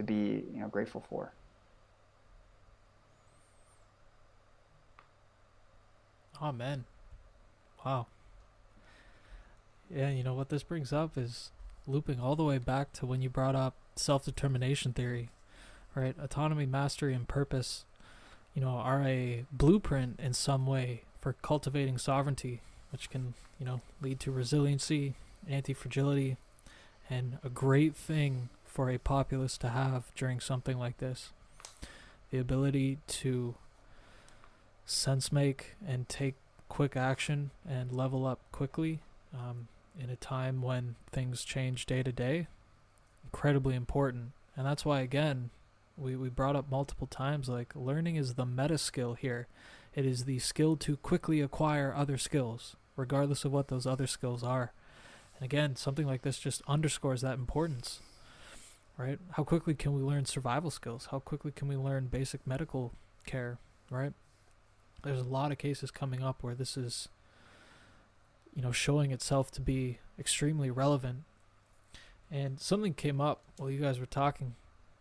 be grateful for. Amen. Wow. Yeah, what this brings up is looping all the way back to when you brought up self-determination theory, right? Autonomy, mastery, and purpose, are a blueprint in some way for cultivating sovereignty, which can, lead to resiliency, anti-fragility, and a great thing for a populace to have during something like this. The ability to sense make and take quick action and level up quickly in a time when things change day to day, incredibly important. And that's why, again, we brought up multiple times, like, learning is the meta skill here. It is the skill to quickly acquire other skills, regardless of what those other skills are. And again, something like this just underscores that importance, right? How quickly can we learn survival skills? How quickly can we learn basic medical care, right? There's a lot of cases coming up where this is, showing itself to be extremely relevant. And something came up while you guys were talking,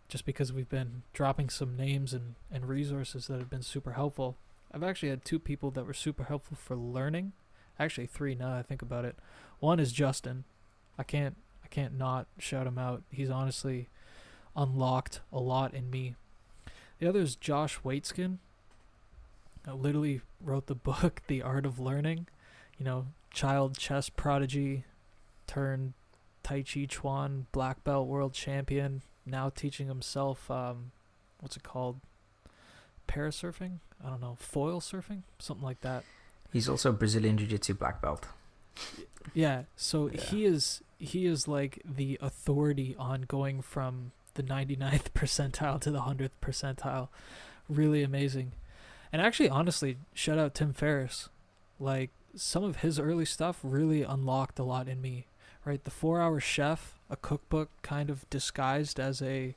just because we've been dropping some names and resources that have been super helpful. I've actually had 2 people that were super helpful for learning. Actually 3 now that I think about it. One is Justin. I can't not shout him out. He's honestly unlocked a lot in me. The other is Josh Waitskin. I literally wrote the book, The Art of Learning. Child chess prodigy turned Tai Chi Chuan black belt world champion. Now teaching himself, what's it called? Parasurfing? I don't know. Foil surfing? Something like that. He's also Brazilian Jiu-Jitsu black belt. Yeah. So he is like the authority on going from the 99th percentile to the 100th percentile. Really amazing. And actually, honestly, shout out Tim Ferriss. Like, some of his early stuff really unlocked a lot in me, right? The 4-Hour Chef, a cookbook kind of disguised as a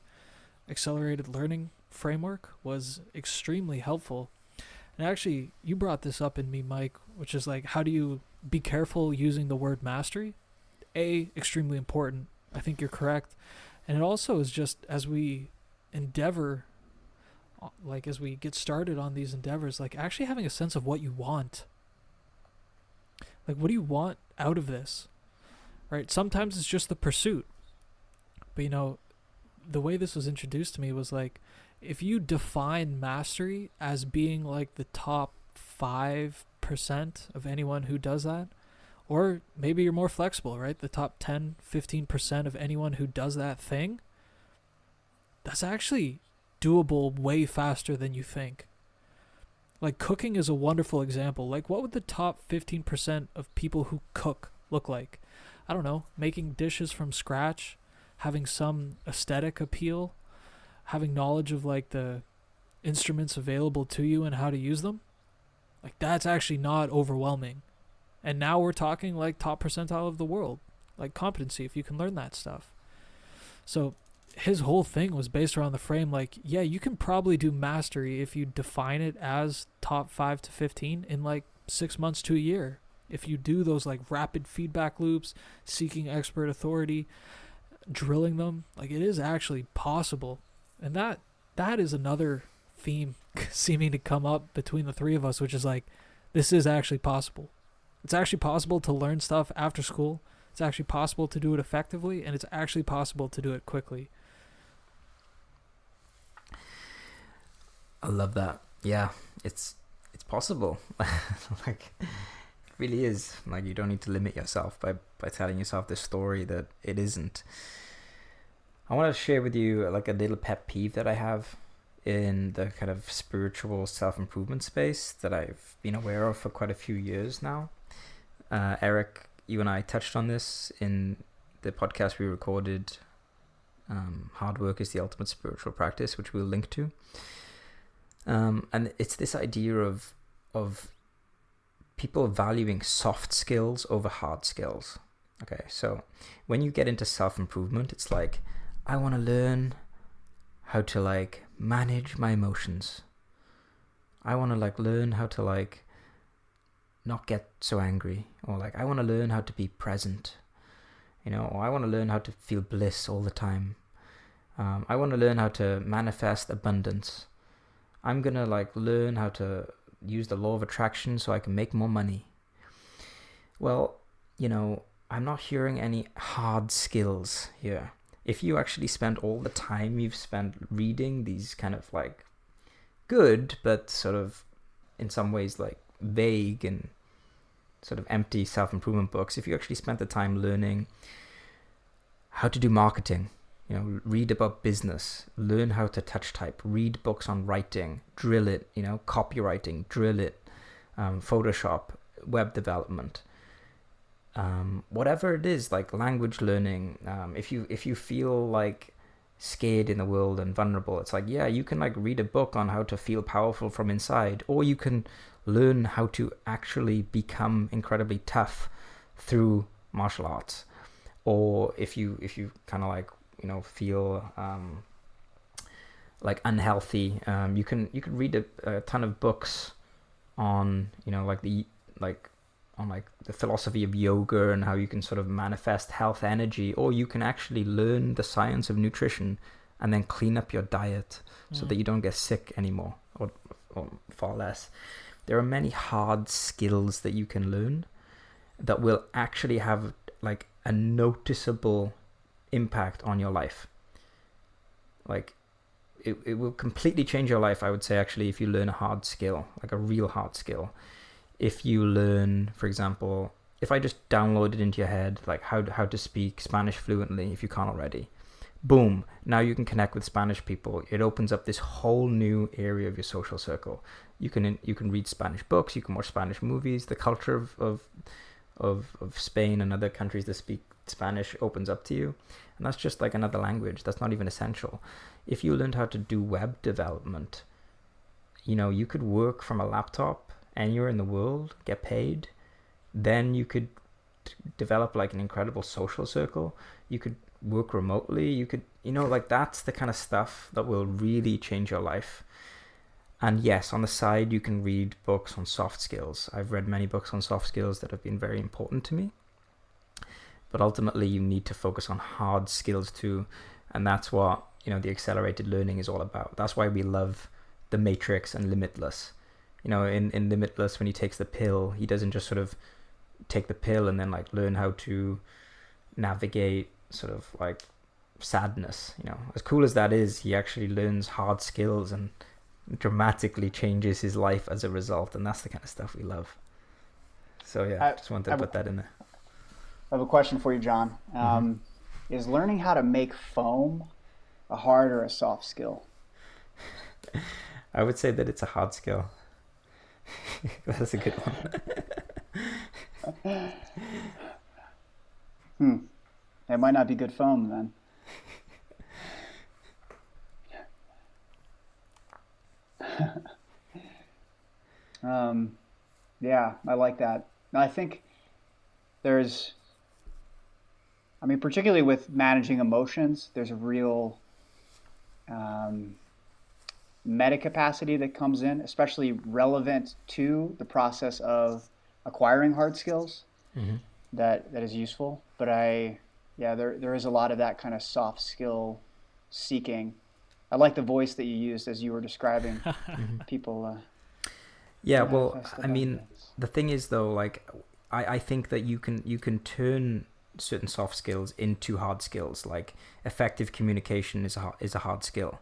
accelerated learning framework, was extremely helpful. And actually, you brought this up in me, Mike, which is like, how do you be careful using the word mastery? Extremely important. I think you're correct. And it also is just, as we endeavor, like as we get started on these endeavors, like actually having a sense of what you want. Like, what do you want out of this? Right? Sometimes it's just the pursuit. But the way this was introduced to me was like, if you define mastery as being like the top 5% of anyone who does that, or maybe you're more flexible, right? The top 10, 15% of anyone who does that thing, that's actually doable way faster than you think. Like, cooking is a wonderful example. Like, what would the top 15% of people who cook look like? I don't know, making dishes from scratch, having some aesthetic appeal, having knowledge of like the instruments available to you and how to use them. Like, that's actually not overwhelming. And now we're talking like top percentile of the world, like competency, if you can learn that stuff. So his whole thing was based around the frame, like, yeah, you can probably do mastery if you define it as top 5 to 15 in like 6 months to a year. If you do those like rapid feedback loops, seeking expert authority, drilling them, like, it is actually possible. And that is another theme seeming to come up between the 3 of us, which is like, this is actually possible. It's actually possible to learn stuff after school. It's actually possible to do it effectively, and it's actually possible to do it quickly. I love that. Yeah, it's possible. Like, really is. Like, you don't need to limit yourself by telling yourself this story that it isn't. I want to share with you like a little pet peeve that I have in the kind of spiritual self-improvement space that I've been aware of for quite a few years now. Eric, you and I touched on this in the podcast we recorded, Hard Work is the Ultimate Spiritual Practice, which we'll link to. And it's this idea of people valuing soft skills over hard skills. Okay, so when you get into self-improvement, it's like, I want to learn how to like manage my emotions. I want to like learn how to like not get so angry, or like I want to learn how to be present, or I want to learn how to feel bliss all the time. I want to learn how to manifest abundance. I'm gonna like learn how to use the law of attraction so I can make more money. Well, I'm not hearing any hard skills here. If you actually spend all the time you've spent reading these kind of like good, but sort of in some ways like vague and sort of empty self-improvement books, if you actually spent the time learning how to do marketing, read about business, learn how to touch type, read books on writing, drill it, copywriting, drill it, Photoshop, web development, whatever it is, like language learning. If you feel like scared in the world and vulnerable, it's like, yeah, you can like read a book on how to feel powerful from inside, or you can learn how to actually become incredibly tough through martial arts. Or if you kind of like feel like unhealthy, you can read a ton of books on the philosophy of yoga and how you can sort of manifest health energy, or you can actually learn the science of nutrition and then clean up your diet so that you don't get sick anymore, or far less. There are many hard skills that you can learn that will actually have like a noticeable impact on your life. Like it will completely change your life, I would say, actually, if you learn a hard skill, like a real hard skill. If you learn, for example, if I just downloaded into your head like how to speak Spanish fluently, if you can't already, boom, now you can connect with Spanish people. It opens up this whole new area of your social circle. You can read Spanish books, you can watch Spanish movies. The culture of Spain and other countries that speak Spanish opens up to you, and that's just like another language. That's not even essential. If you learned how to do web development, you could work from a laptop anywhere in the world, get paid. Then you could develop like an incredible social circle. You could work remotely. You could, like that's the kind of stuff that will really change your life. And yes, on the side, you can read books on soft skills. I've read many books on soft skills that have been very important to me. But ultimately, you need to focus on hard skills too. And that's what, the accelerated learning is all about. That's why we love The Matrix and Limitless. In Limitless, when he takes the pill, he doesn't just sort of take the pill and then like learn how to navigate sort of like sadness. As cool as that is, he actually learns hard skills and dramatically changes his life as a result, and that's the kind of stuff we love. So yeah, I just wanted to put that in there. I have a question for you, John. Is learning how to make foam a hard or a soft skill? I would say that it's a hard skill. That's a good one. It might not be good foam then. Yeah, I like that. I think particularly with managing emotions, there's a real meta capacity that comes in, especially relevant to the process of acquiring hard skills. That is useful. But there is a lot of that kind of soft skill seeking. I like the voice that you used as you were describing people. Yeah, well, I mean, the thing is though, like, I think that you can turn certain soft skills into hard skills. Like effective communication is a hard skill.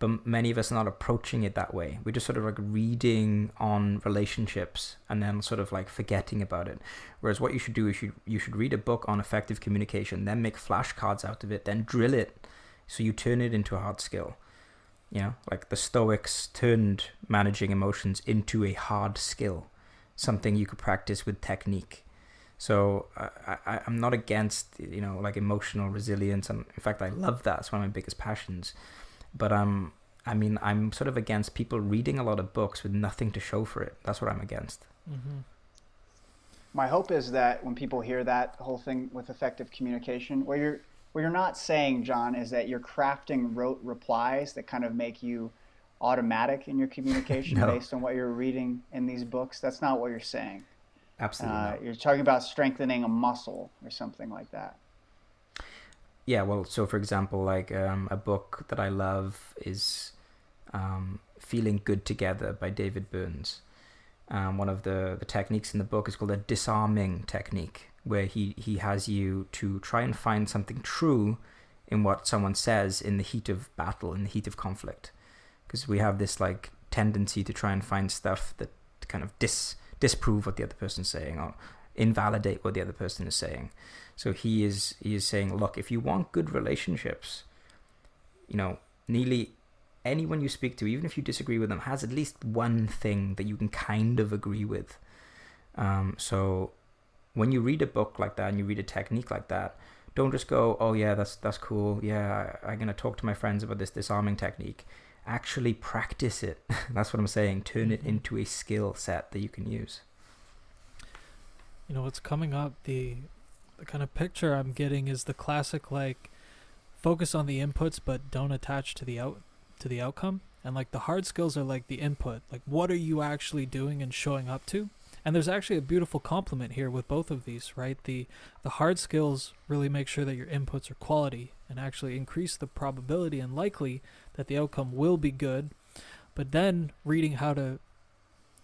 but many of us are not approaching it that way. We're just sort of like reading on relationships and then sort of like forgetting about it. Whereas what you should do is you should read a book on effective communication, then make flashcards out of it, then drill it so you turn it into a hard skill. You know, like the Stoics turned managing emotions into a hard skill, something you could practice with technique. So I'm not against, you know, like emotional resilience, and in fact I love that. It's one of my biggest passions. But I'm sort of against people reading a lot of books with nothing to show for it. That's what I'm against. Mm-hmm. My hope is that when people hear that whole thing with effective communication, what you're not saying, Jon, is that you're crafting rote replies that kind of make you automatic in your communication No. based on what you're reading in these books. That's not what you're saying. Absolutely not. You're talking about strengthening a muscle or something like that. Yeah, well, so for example, like a book that I love is Feeling Good Together by David Burns. One of the techniques in the book is called a disarming technique, where he has you to try and find something true in what someone says in the heat of battle, in the heat of conflict. Because we have this like tendency to try and find stuff that kind of disprove what the other person's saying or invalidate what the other person is saying. So he is saying, look, if you want good relationships, you know, nearly anyone you speak to, even if you disagree with them, has at least one thing that you can kind of agree with. So when you read a book like that and you read a technique like that, don't just go, oh yeah, that's cool. Yeah, I'm going to talk to my friends about this disarming technique. Actually practice it. That's what I'm saying. Turn it into a skill set that you can use. You know, what's coming up, the kind of picture I'm getting is the classic, like, focus on the inputs but don't attach to the outcome. And like the hard skills are like the input. Like, what are you actually doing and showing up to? And there's actually a beautiful complement here with both of these, right? The hard skills really make sure that your inputs are quality and actually increase the probability and likely that the outcome will be good. But then reading how to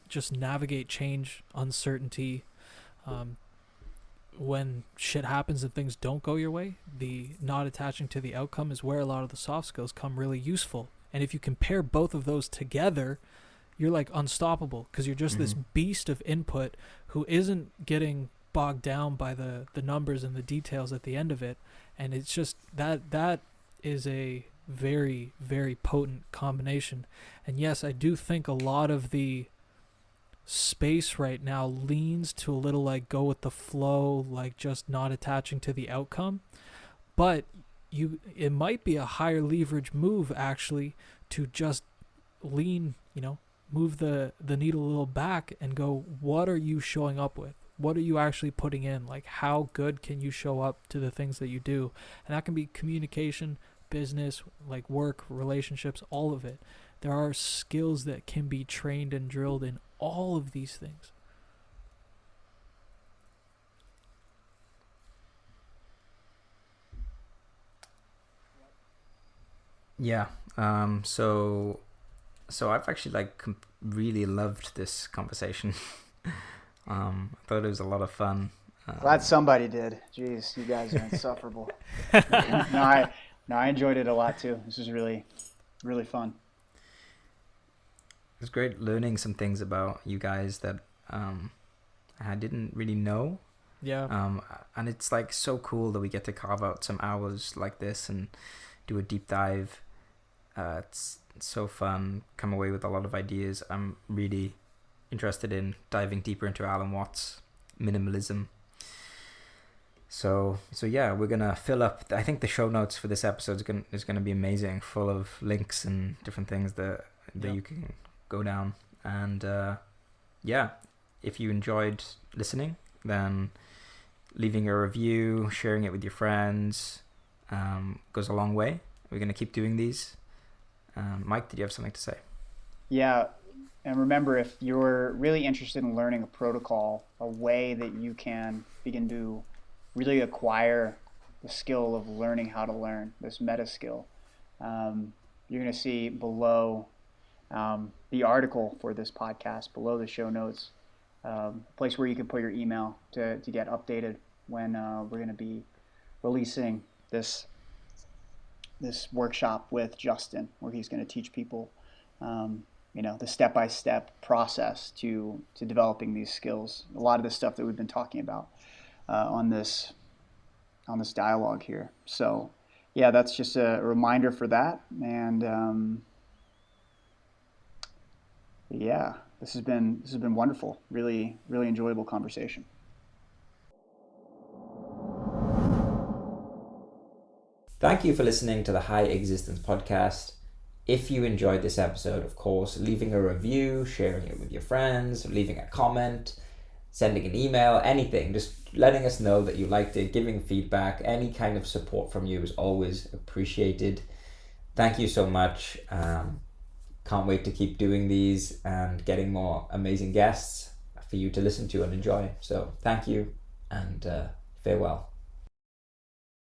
just navigate change, uncertainty, when shit happens and things don't go your way, the not attaching to the outcome is where a lot of the soft skills come really useful. And if you compare both of those together, you're like unstoppable, because you're just this beast of input who isn't getting bogged down by the numbers and the details at the end of it. And it's just that is a very, very potent combination. And yes, I do think a lot of the space right now leans to a little like go with the flow, like just not attaching to the outcome. But it might be a higher leverage move actually to just lean, you know, move the needle a little back and go, what are you showing up with? What are you actually putting in? Like, how good can you show up to the things that you do? And that can be communication, business, like work, relationships, all of it. There are skills that can be trained and drilled in all of these things. Yeah. So I've actually like really loved this conversation. I thought it was a lot of fun. Glad somebody did. Jeez, you guys are insufferable. I enjoyed it a lot too. This was really, really fun. It was great learning some things about you guys that I didn't really know. Yeah. And it's like so cool that we get to carve out some hours like this and do a deep dive. It's so fun. Come away with a lot of ideas. I'm really interested in diving deeper into Alan Watts' minimalism. So yeah, we're gonna fill up. I think the show notes for this episode is gonna be amazing, full of links and different things that you can go down. And yeah, if you enjoyed listening, then leaving a review, sharing it with your friends goes a long way. We're gonna keep doing these. Mike, did you have something to say? Yeah, and remember, if you're really interested in learning a protocol, a way that you can begin to really acquire the skill of learning how to learn, this meta skill, you're going to see below the article for this podcast, below the show notes, a place where you can put your email to get updated when we're going to be releasing this this workshop with Justin, where he's going to teach people, the step-by-step process to developing these skills. A lot of the stuff that we've been talking about on this dialogue here. So, yeah, that's just a reminder for that. And this has been wonderful. Really, really enjoyable conversation. Thank you for listening to the High Existence podcast. If you enjoyed this episode, of course, leaving a review, sharing it with your friends, leaving a comment, sending an email, anything, just letting us know that you liked it, giving feedback, any kind of support from you is always appreciated. Thank you so much. Can't wait to keep doing these and getting more amazing guests for you to listen to and enjoy. So thank you and farewell.